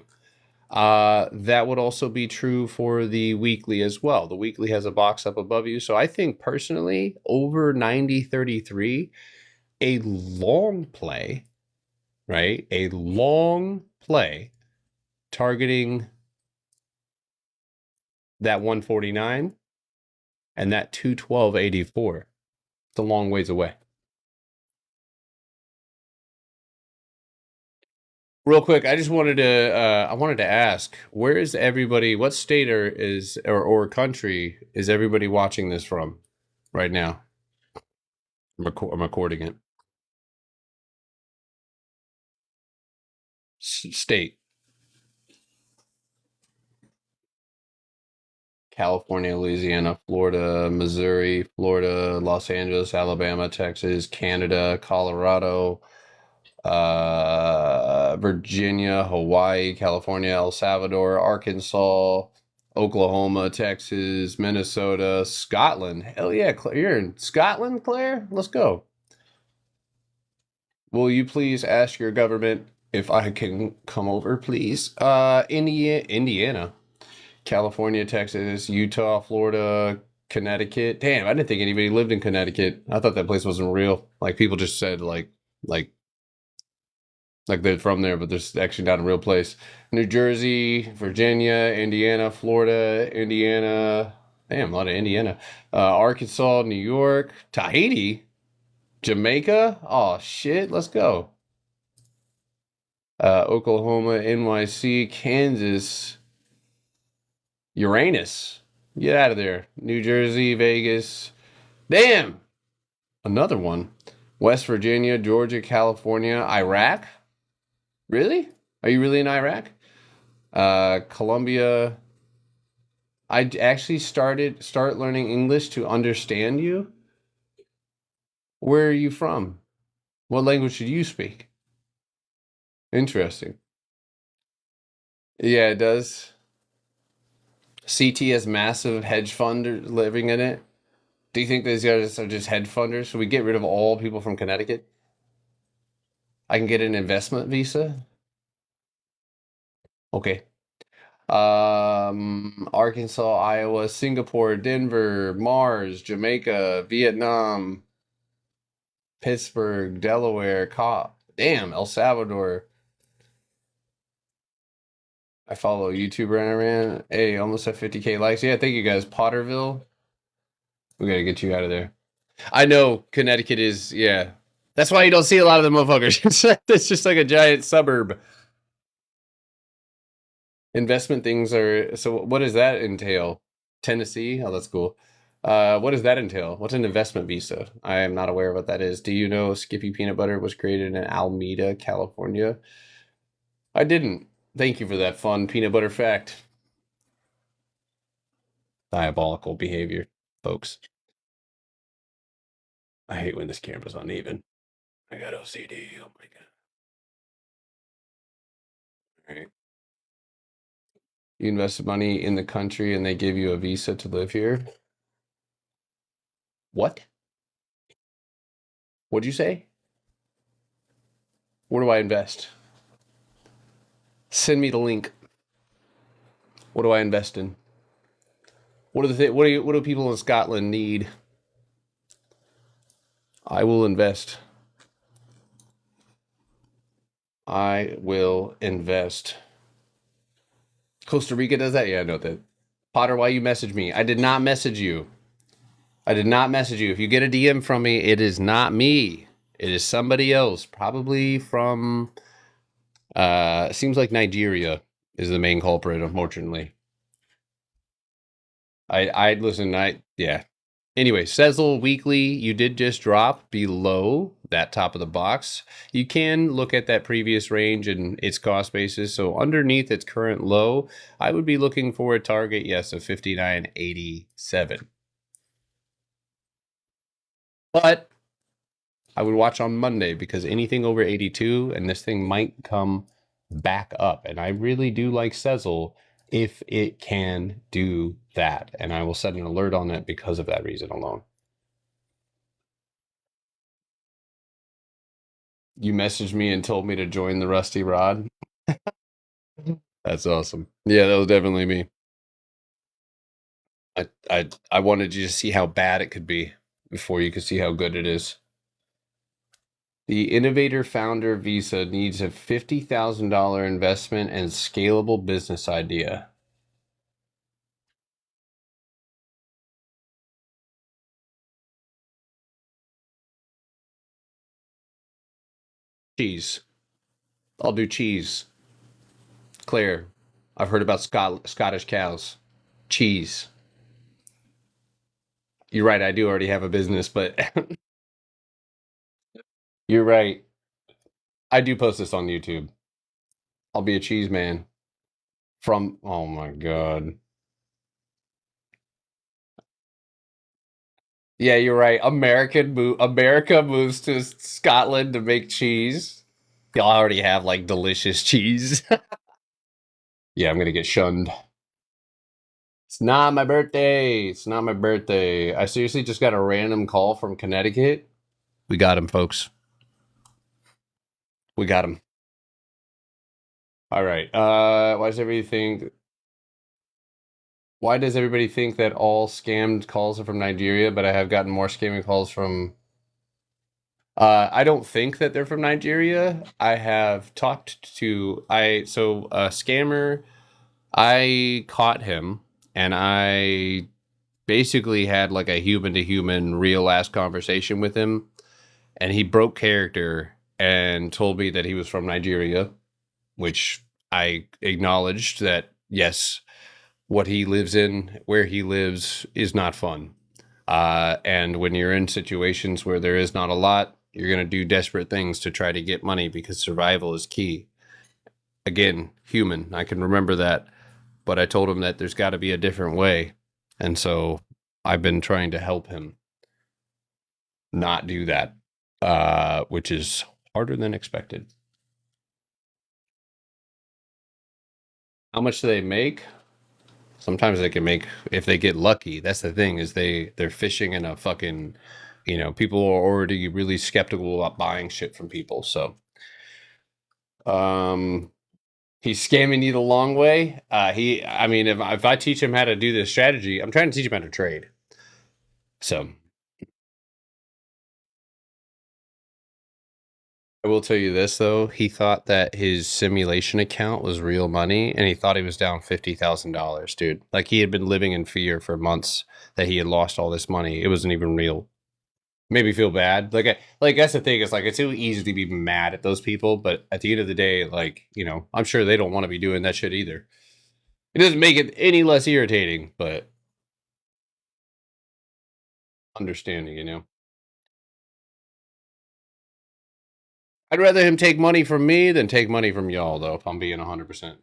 [SPEAKER 1] That would also be true for the weekly as well. The weekly has a box up above you. So I think personally, over 90.33, a long play, right? A long play targeting that 149 and that 212.84. It's a long ways away. Real quick, I just wanted to ask, where is everybody, what state or country is everybody watching this from right now? I'm recording it. State. California, Louisiana, Florida, Missouri, Florida, Los Angeles, Alabama, Texas, Canada, Colorado, Virginia, Hawaii, California, El Salvador, Arkansas, Oklahoma, Texas, Minnesota, Scotland. Hell yeah, you're in Scotland, Claire? Let's go. Will you please ask your government if I can come over, please? Indiana, California, Texas, Utah, Florida, Connecticut. Damn, I didn't think anybody lived in Connecticut. I thought that place wasn't real. Like people just said like they're from there, but they're actually not a real place. New Jersey, Virginia, Indiana, Florida, Indiana. Damn, a lot of Indiana. Arkansas, New York, Tahiti, Jamaica. Oh shit, let's go. Oklahoma, NYC, Kansas, Uranus. Get out of there. New Jersey, Vegas. Damn. Another one. West Virginia, Georgia, California, Iraq. Really? Are you really in Iraq? Colombia. I actually start learning English to understand you. Where are you from? What language do you speak? Interesting. Yeah, it does. CT has massive hedge fund living in it. Do you think these guys are just hedge funders? Should we get rid of all people from Connecticut? I can get an investment visa. Okay. Arkansas, Iowa, Singapore, Denver, Mars, Jamaica, Vietnam, Pittsburgh, Delaware, damn, El Salvador. I follow YouTuber and I ran. Hey, almost at 50K likes. Yeah, thank you guys. Potterville. We gotta get you out of there. I know Connecticut is, yeah. That's why you don't see a lot of the motherfuckers. It's just like a giant suburb. Investment things are, so what does that entail? Tennessee? Oh, that's cool. What does that entail? What's an investment visa? I am not aware of what that is. Do you know Skippy Peanut Butter was created in Alameda, California? I didn't. Thank you for that fun peanut butter fact. Diabolical behavior, folks. I hate when this camera's uneven. I got OCD. Oh my god. All right. You invested money in the country and they give you a visa to live here. What? What'd you say? Where do I invest? Send me the link. What do I invest in? What do people in Scotland need? I will invest. I will invest. Costa Rica does that? Yeah, I know that. Potter, why you message me? I did not message you. I did not message you. If you get a DM from me, it is not me. It is somebody else, probably from seems like Nigeria is the main culprit, unfortunately. I listen, yeah. Anyway, Sezzle Weekly, you did just drop below that top of the box. You can look at that previous range and its cost basis. So underneath its current low, I would be looking for a target, yes, of 59.87. But I would watch on Monday because anything over 82 and this thing might come back up. And I really do like Sezzle if it can do that. And I will set an alert on it because of that reason alone. You messaged me and told me to join the Rusty Rod. That's awesome. Yeah, that was definitely me. I wanted you to see how bad it could be before you could see how good it is. The Innovator Founder Visa needs a $50,000 investment and scalable business idea. Cheese. I'll do cheese. Claire, I've heard about Scottish cows. Cheese. You're right, I do already have a business, but you're right. I do post this on YouTube. I'll be a cheese man from, oh my God. Yeah, you're right. America moves to Scotland to make cheese. Y'all already have like delicious cheese. Yeah, I'm gonna get shunned. It's not my birthday. It's not my birthday. I seriously just got a random call from Connecticut. We got him, folks. We got him. All right. Why does everybody think that all scammed calls are from Nigeria, but I have gotten more scamming calls from I don't think that they're from Nigeria. I have talked to I so a scammer, I caught him and I basically had like a human to human real ass conversation with him, and he broke character and told me that he was from Nigeria, which I acknowledged that yes, what he lives in, where he lives, is not fun. And when you're in situations where there is not a lot, you're going to do desperate things to try to get money because survival is key. Again, human, I can remember that. But I told him that there's got to be a different way. And so I've been trying to help him not do that, which is harder than expected. How much do they make? Sometimes they can make, if they get lucky. That's the thing, is they're fishing in a fucking, people are already really skeptical about buying shit from people. So um he's scamming you the long way. I mean, if I teach him how to do this strategy, I'm trying to teach him how to trade. So I will tell you this though, he thought that his simulation account was real money, and he thought he was down $50,000, dude. Like he had been living in fear for months that he had lost all this money. It wasn't even real. Made me feel bad. Like that's the thing. It's like it's so easy to be mad at those people, but at the end of the day, like I'm sure they don't want to be doing that shit either. It doesn't make it any less irritating, but understanding. I'd rather him take money from me than take money from y'all, though. If I'm being 100%.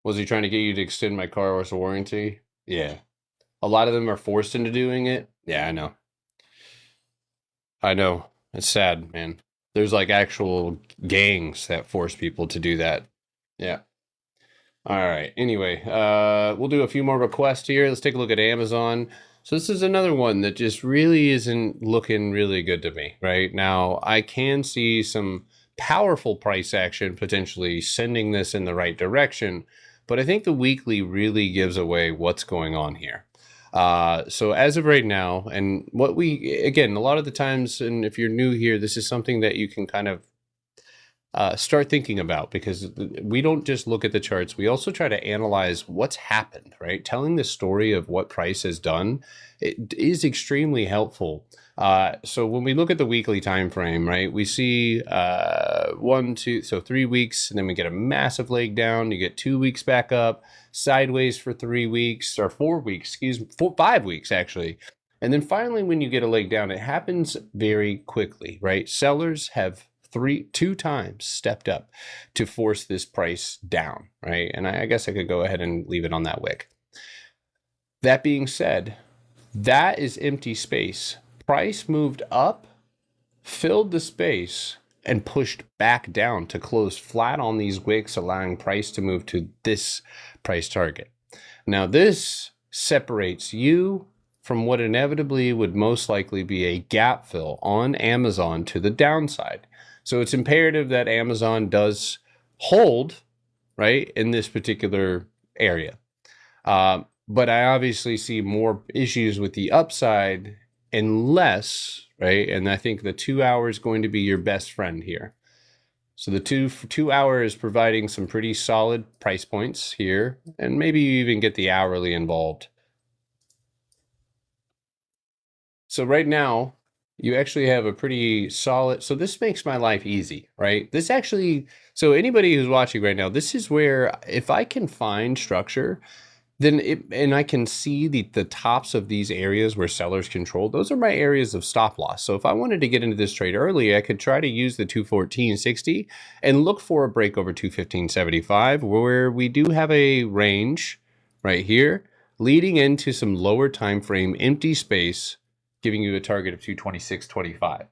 [SPEAKER 1] Was he trying to get you to extend my car warranty? Yeah. A lot of them are forced into doing it. Yeah, I know. I know. It's sad, man. There's like actual gangs that force people to do that. Yeah. All right. Anyway, we'll do a few more requests here. Let's take a look at Amazon. So this is another one that just really isn't looking really good to me right now. I can see some powerful price action potentially sending this in the right direction, but I think the weekly really gives away what's going on here. So as of right now, and again, a lot of the times, and if you're new here, this is something that you can kind of start thinking about, because we don't just look at the charts. We also try to analyze what's happened, right? Telling the story of what price has done, it is extremely helpful. So when we look at the weekly time frame, right, we see 3 weeks, and then we get a massive leg down. You get 2 weeks back up, sideways for 3 weeks, or 4 weeks, 5 weeks actually. And then finally, when you get a leg down, it happens very quickly, right? Sellers have 2 times stepped up to force this price down, right? And I guess I could go ahead and leave it on that wick. That being said, that is empty space. Price moved up filled the space and pushed back down to close flat on these wicks, allowing price to move to this price target. Now, this separates you from what inevitably would most likely be a gap fill on Amazon to the downside. So it's imperative that Amazon does hold, right, in this particular area. But I obviously see more issues with the upside unless, right, and I think the 2 hour is going to be your best friend here. So the 2 hour is providing some pretty solid price points here, and maybe you even get the hourly involved. So right now, you actually have a pretty solid, so this makes my life easy, right? This actually, so anybody who's watching right now, this is where if I can find structure, then and I can see the tops of these areas where sellers control, those are my areas of stop loss. So if I wanted to get into this trade early, I could try to use the 214.60 and look for a break over 215.75, where we do have a range right here leading into some lower time frame empty space, giving you a target of 226.25.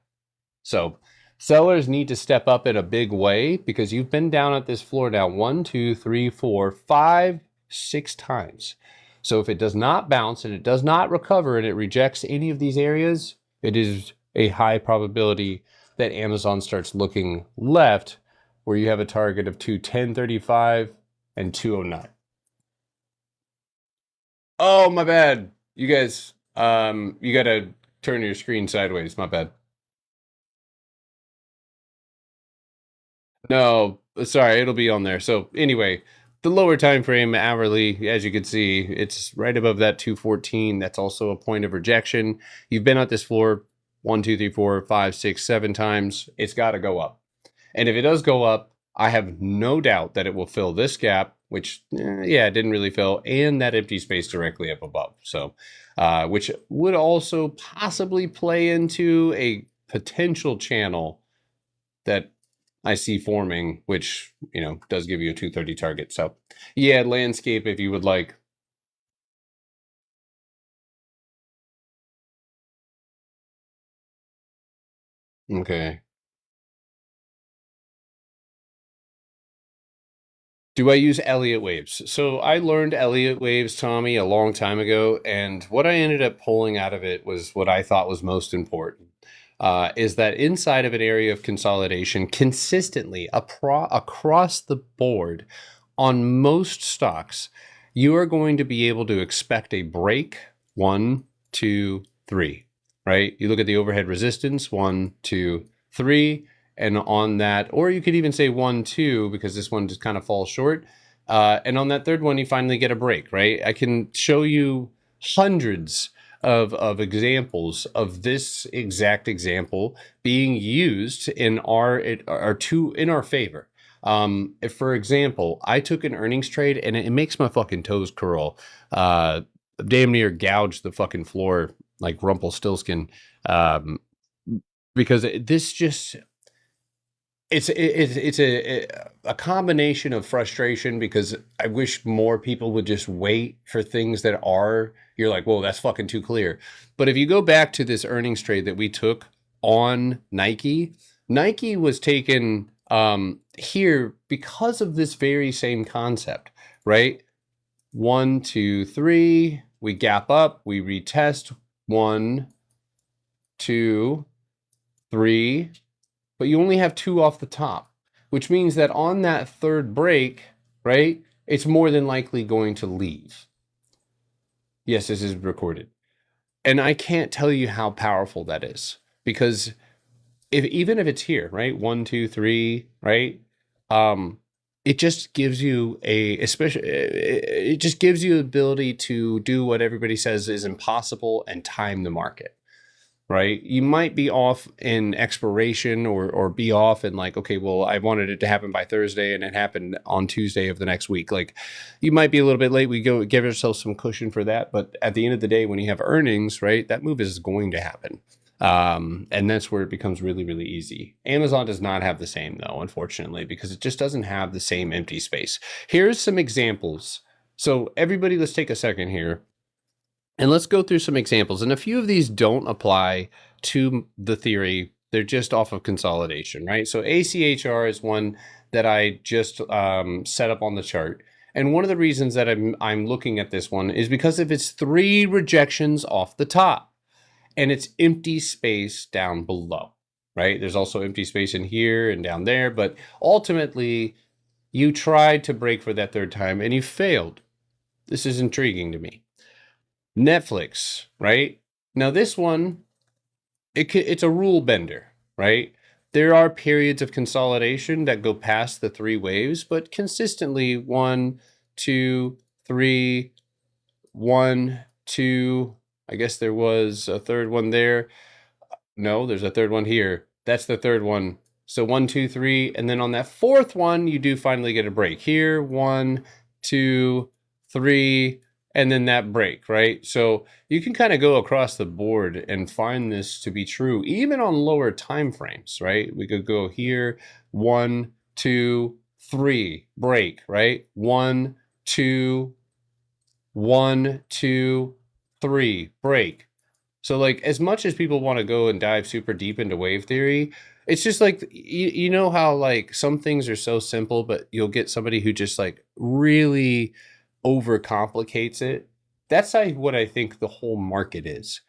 [SPEAKER 1] So sellers need to step up in a big way because you've been down at this floor now 1, 2, 3, 4, 5, 6 times. So if it does not bounce and it does not recover and it rejects any of these areas, it is a high probability that Amazon starts looking left, where you have a target of 210.35 and 209. Oh, my bad. You guys, you gotta turn your screen sideways. My bad. No, sorry, it'll be on there. So anyway, the lower time frame hourly, as you can see, it's right above that 214. That's also a point of rejection. You've been at this floor 1, 2, 3, 4, 5, 6, 7 times. It's got to go up. And if it does go up, I have no doubt that it will fill this gap, which, yeah, it didn't really fill, and that empty space directly up above. So, which would also possibly play into a potential channel that I see forming, which, you know, does give you a 230 target. So, yeah, landscape if you would like. Okay. Do I use Elliott waves? So I learned Elliott waves, Tommy, a long time ago, and what I ended up pulling out of it was what I thought was most important. Is that inside of an area of consolidation, consistently across the board on most stocks, you are going to be able to expect a break 1, 2, 3, right? You look at the overhead resistance 1, 2, 3, and on that, or you could even say 1, 2, because this one just kind of falls short. And on that third one, you finally get a break, right? I can show you hundreds of examples of this exact example being used in our favor. If, for example, I took an earnings trade and it makes my fucking toes curl, damn near gouge the fucking floor like Rumpelstiltskin, because this just it's a combination of frustration because I wish more people would just wait for things that are, you're like, whoa, that's fucking too clear. But if you go back to this earnings trade that we took on Nike, Nike was taken here because of this very same concept, right? 1, 2, 3, we gap up, we retest 1, 2, 3, but you only have 2 off the top, which means that on that third break, right, it's more than likely going to leave. Yes, this is recorded. And I can't tell you how powerful that is, because even if it's here, right, 1, 2, 3, right, it just gives you it just gives you the ability to do what everybody says is impossible and time the market. Right? You might be off in expiration or be off in like, okay, well, I wanted it to happen by Thursday and it happened on Tuesday of the next week. Like, you might be a little bit late. We go give ourselves some cushion for that. But at the end of the day, when you have earnings, right, that move is going to happen. And that's where it becomes really, really easy. Amazon does not have the same, though, unfortunately, because it just doesn't have the same empty space. Here's some examples. So everybody, let's take a second here. And let's go through some examples. And a few of these don't apply to the theory They're just off of consolidation, right? So ACHR is one that I just set up on the chart. And one of the reasons that I'm looking at this one is because of its 3 rejections off the top and it's empty space down below, right? There's also empty space in here and down there, but ultimately you tried to break for that 3rd time and you failed. This is intriguing to me. Netflix, right? Now this one, it's a rule bender, right? There are periods of consolidation that go past the 3 waves, but consistently 1, 2, 3, 1, 2. I guess there was a 3rd one there. No, there's a 3rd one here. That's the 3rd one. So 1, 2, 3, and then on that 4th one, you do finally get a break here. 1, 2, 3, and then that break, right? So you can kind of go across the board and find this to be true, even on lower time frames, right? We could go here, 1, 2, 3, break, right? 1, 2, 1, 2, 3, break. So like as much as people want to go and dive super deep into wave theory, it's just like you know how like some things are so simple, but you'll get somebody who just like really overcomplicates it. That's what I think the whole market is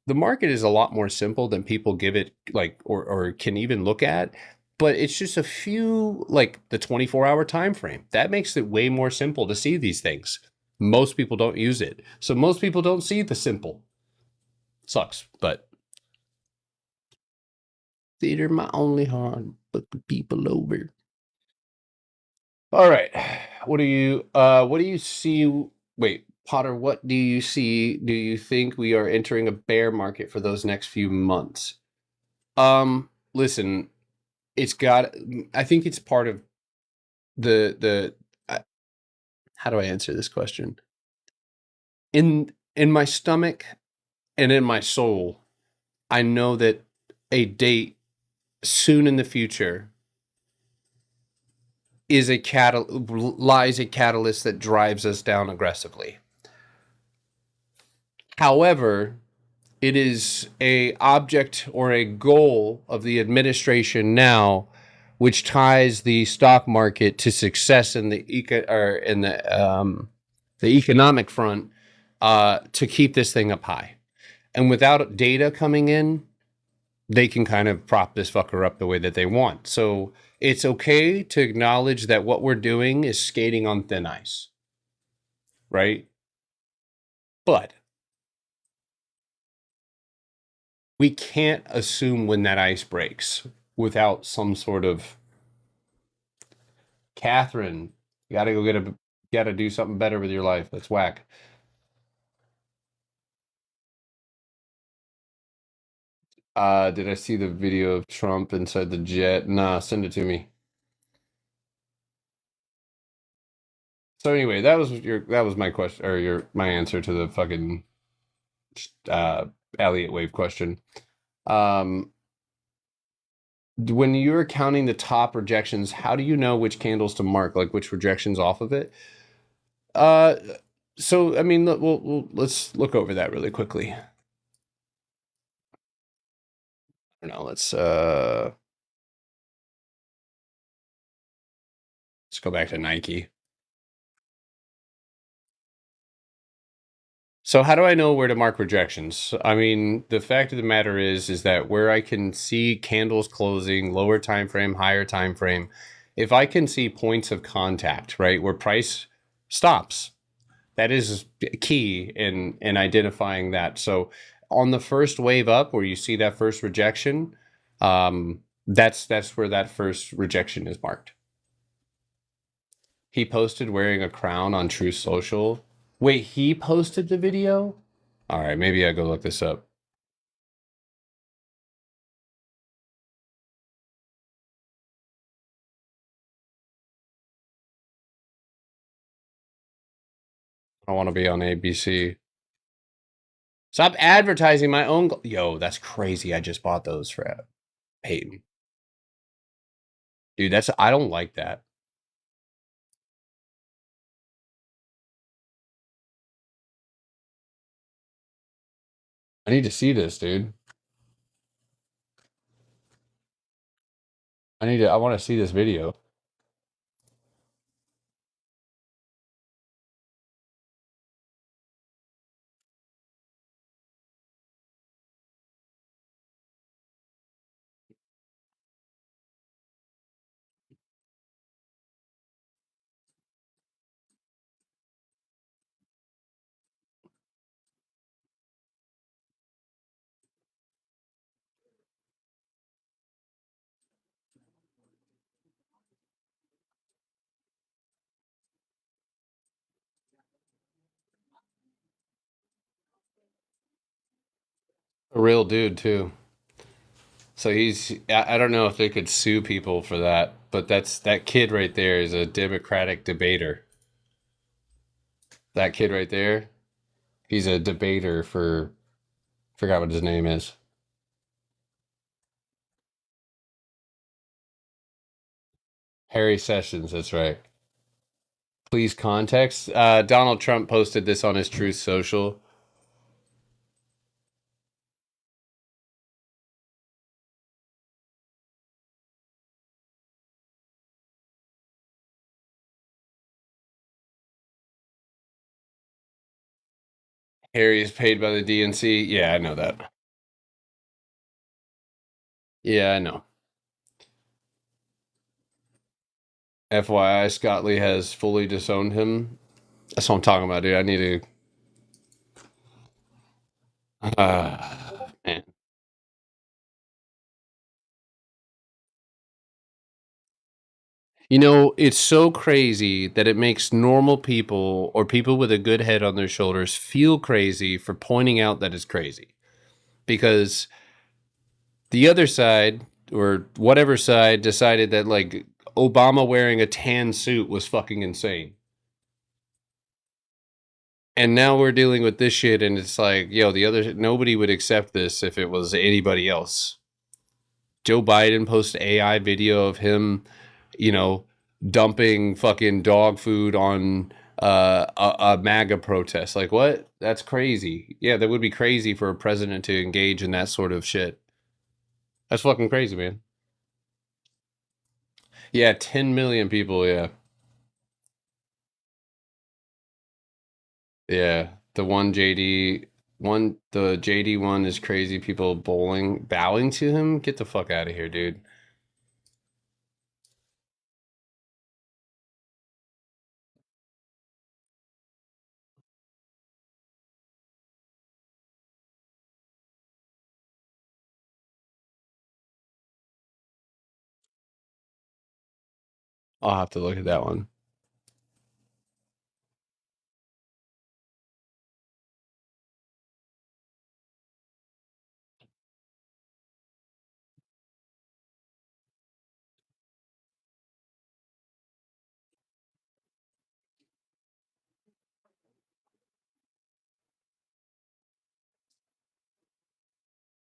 [SPEAKER 1] the market is a lot more simple than people give it like or can even look at. But it's just a few like the 24-hour time frame. That makes it way more simple to see these things. Most people don't use it. So most people don't see the simple. Sucks, but theater my only heart, but the people over. All right. What do you see? Wait, Potter, what do you see? Do you think we are entering a bear market for those next few months? Listen, it's got I think it's part of the how do I answer this question? In my stomach and in my soul, I know that a date soon in the future is lies a catalyst that drives us down aggressively. However, it is a object or a goal of the administration now, which ties the stock market to success in the economic front to keep this thing up high. And without data coming in, they can kind of prop this fucker up the way that they want. So it's okay to acknowledge that what we're doing is skating on thin ice, right? But we can't assume when that ice breaks without some sort of Catherine, you gotta go gotta do something better with your life. That's whack. Did I see the video of Trump inside the jet? Nah, send it to me. So anyway, that was my question or my answer to the fucking uh Elliott wave question. Um when you're counting the top rejections, how do you know which candles to mark, like which rejections off of it? Uh so I mean let's look over that really quickly. I don't know, let's go back to Nike. So how do I know where to mark rejections? I mean, the fact of the matter is that where I can see candles closing, lower time frame, higher time frame, if I can see points of contact, right, where price stops, that is key in identifying that. So on the first wave up, where you see that first rejection, that's where that first rejection is marked. He posted wearing a crown on True Social. Wait, he posted the video? All right, maybe I go look this up. I want to be on ABC. Stop advertising my own. Yo, that's crazy. I just bought those for Peyton. Dude, I don't like that. I need to see this, dude. I want to see this video. A real dude too. So I don't know if they could sue people for that, but that kid right there is a Democratic debater. That kid right there, he's a debater for, forgot what his name is. Harry Sessions, that's right. Please context. Donald Trump posted this on his Truth Social. Harry is paid by the DNC. Yeah, I know that. Yeah, I know. FYI, Scott Lee has fully disowned him. That's what I'm talking about, dude. I need to. Man. You know, it's so crazy that it makes normal people or people with a good head on their shoulders feel crazy for pointing out that it's crazy. Because the other side, or whatever side, decided that, like, Obama wearing a tan suit was fucking insane. And now we're dealing with this shit, and it's like, yo, nobody would accept this if it was anybody else. Joe Biden posted AI video of him, you know, dumping fucking dog food on a MAGA protest. Like, what? That's crazy. Yeah, that would be crazy for a president to engage in that sort of shit. That's fucking crazy, man. Yeah, 10 million people. Yeah. Yeah. The JD one is crazy. People bowing to him. Get the fuck out of here, dude. I'll have to look at that one.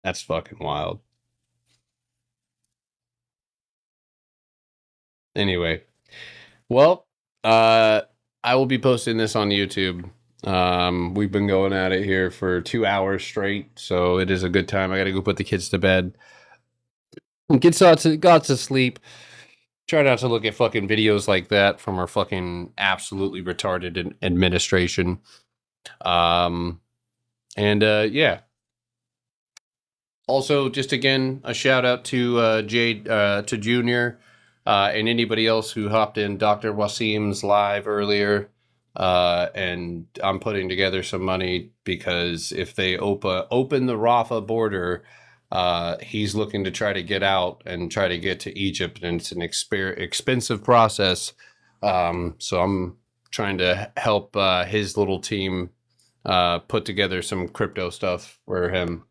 [SPEAKER 1] That's fucking wild. Anyway, well, uh, I will be posting this on YouTube. We've been going at it here for 2 hours straight, so it is a good time. I got to go put the kids to bed. Got to sleep. Try not to look at fucking videos like that from our fucking absolutely retarded administration. Um, and yeah. Also, just again, a shout out to Jade, to Junior, and anybody else who hopped in Dr. Wasim's live earlier. And I'm putting together some money because if they open the Rafah border, he's looking to try to get out and try to get to Egypt, and it's an expensive process. So I'm trying to help his little team put together some crypto stuff for him.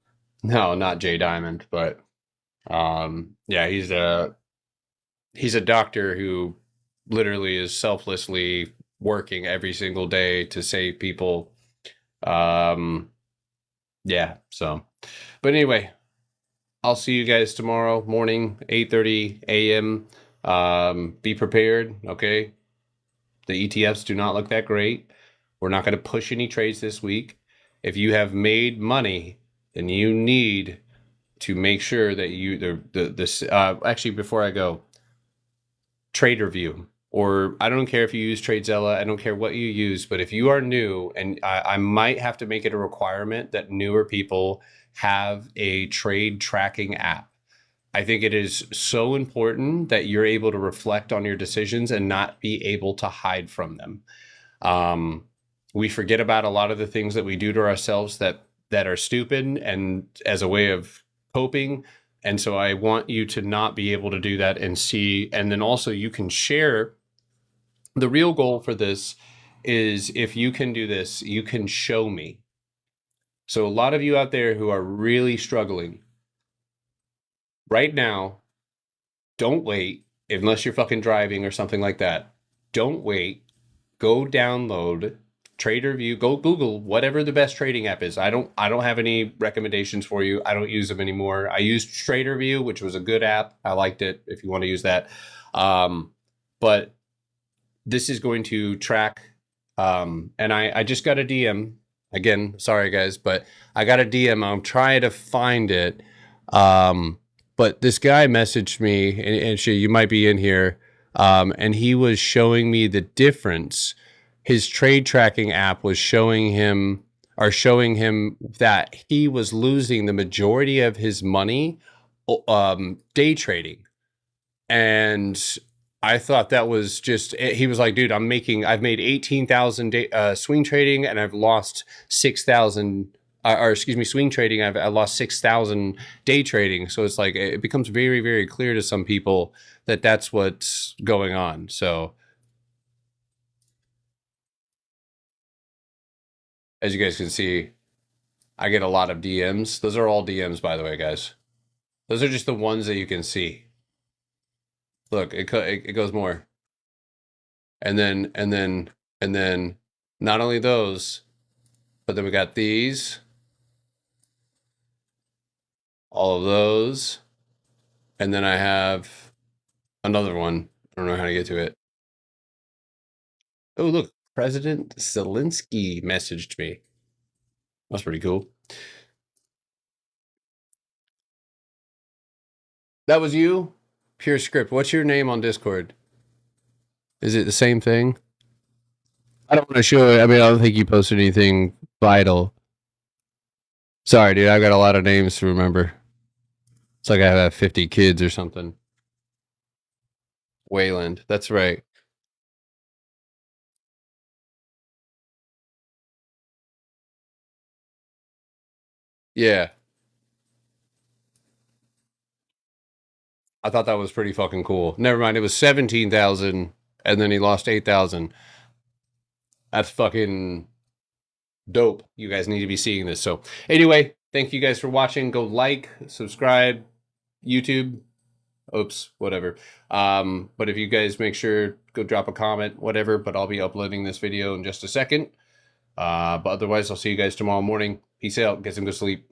[SPEAKER 1] No, not Jay Diamond, but yeah, he's a doctor who literally is selflessly working every single day to save people. Um, yeah, so, but anyway, I'll see you guys tomorrow morning, 8:30 a.m. Be prepared, okay? The ETFs do not look that great. We're not going to push any trades this week. If you have made money, then you need to make sure that you actually, before I go, TraderView, or I don't care if you use TradeZella, I don't care what you use, but if you are new, and I might have to make it a requirement that newer people have a trade tracking app. I think it is so important that you're able to reflect on your decisions and not be able to hide from them. We forget about a lot of the things that we do to ourselves that are stupid and as a way of coping. And so I want you to not be able to do that and see. And then also you can share. The real goal for this is, if you can do this, you can show me. So a lot of you out there who are really struggling right now, don't wait unless you're fucking driving or something like that. Don't wait. Go download TraderView. Go Google whatever the best trading app is. I don't have any recommendations for you. I don't use them anymore. I used TraderView, which was a good app. I liked it. If you want to use that, but this is going to track. And I just got a DM again. Sorry guys, but I got a DM. I'm trying to find it. But this guy messaged me, and you might be in here, and he was showing me the difference. His trade tracking app was showing him that he was losing the majority of his money day trading. And I thought that was just, he was like, dude, I've made 18,000 swing trading, and I've lost 6,000 swing trading. I lost 6,000 day trading. So it's like, it becomes very, very clear to some people that that's what's going on. So as you guys can see, I get a lot of DMs. Those are all DMs, by the way, guys. Those are just the ones that you can see. Look, it goes more. And then not only those, but then we got these. All of those. And then I have another one. I don't know how to get to it. Oh, look, President Zelensky messaged me. That's pretty cool. That was you? Pure Script. What's your name on Discord? Is it the same thing? I don't want to show it. I mean, I don't think you posted anything vital. Sorry, dude. I got a lot of names to remember. It's like I have 50 kids or something. Wayland. That's right. Yeah. I thought that was pretty fucking cool. Never mind. It was 17,000 and then he lost 8,000. That's fucking dope. You guys need to be seeing this. So anyway, thank you guys for watching. Go like, subscribe, YouTube. Oops, whatever. But if you guys make sure, go drop a comment, whatever, but I'll be uploading this video in just a second. But otherwise, I'll see you guys tomorrow morning. Peace out. Get some good sleep.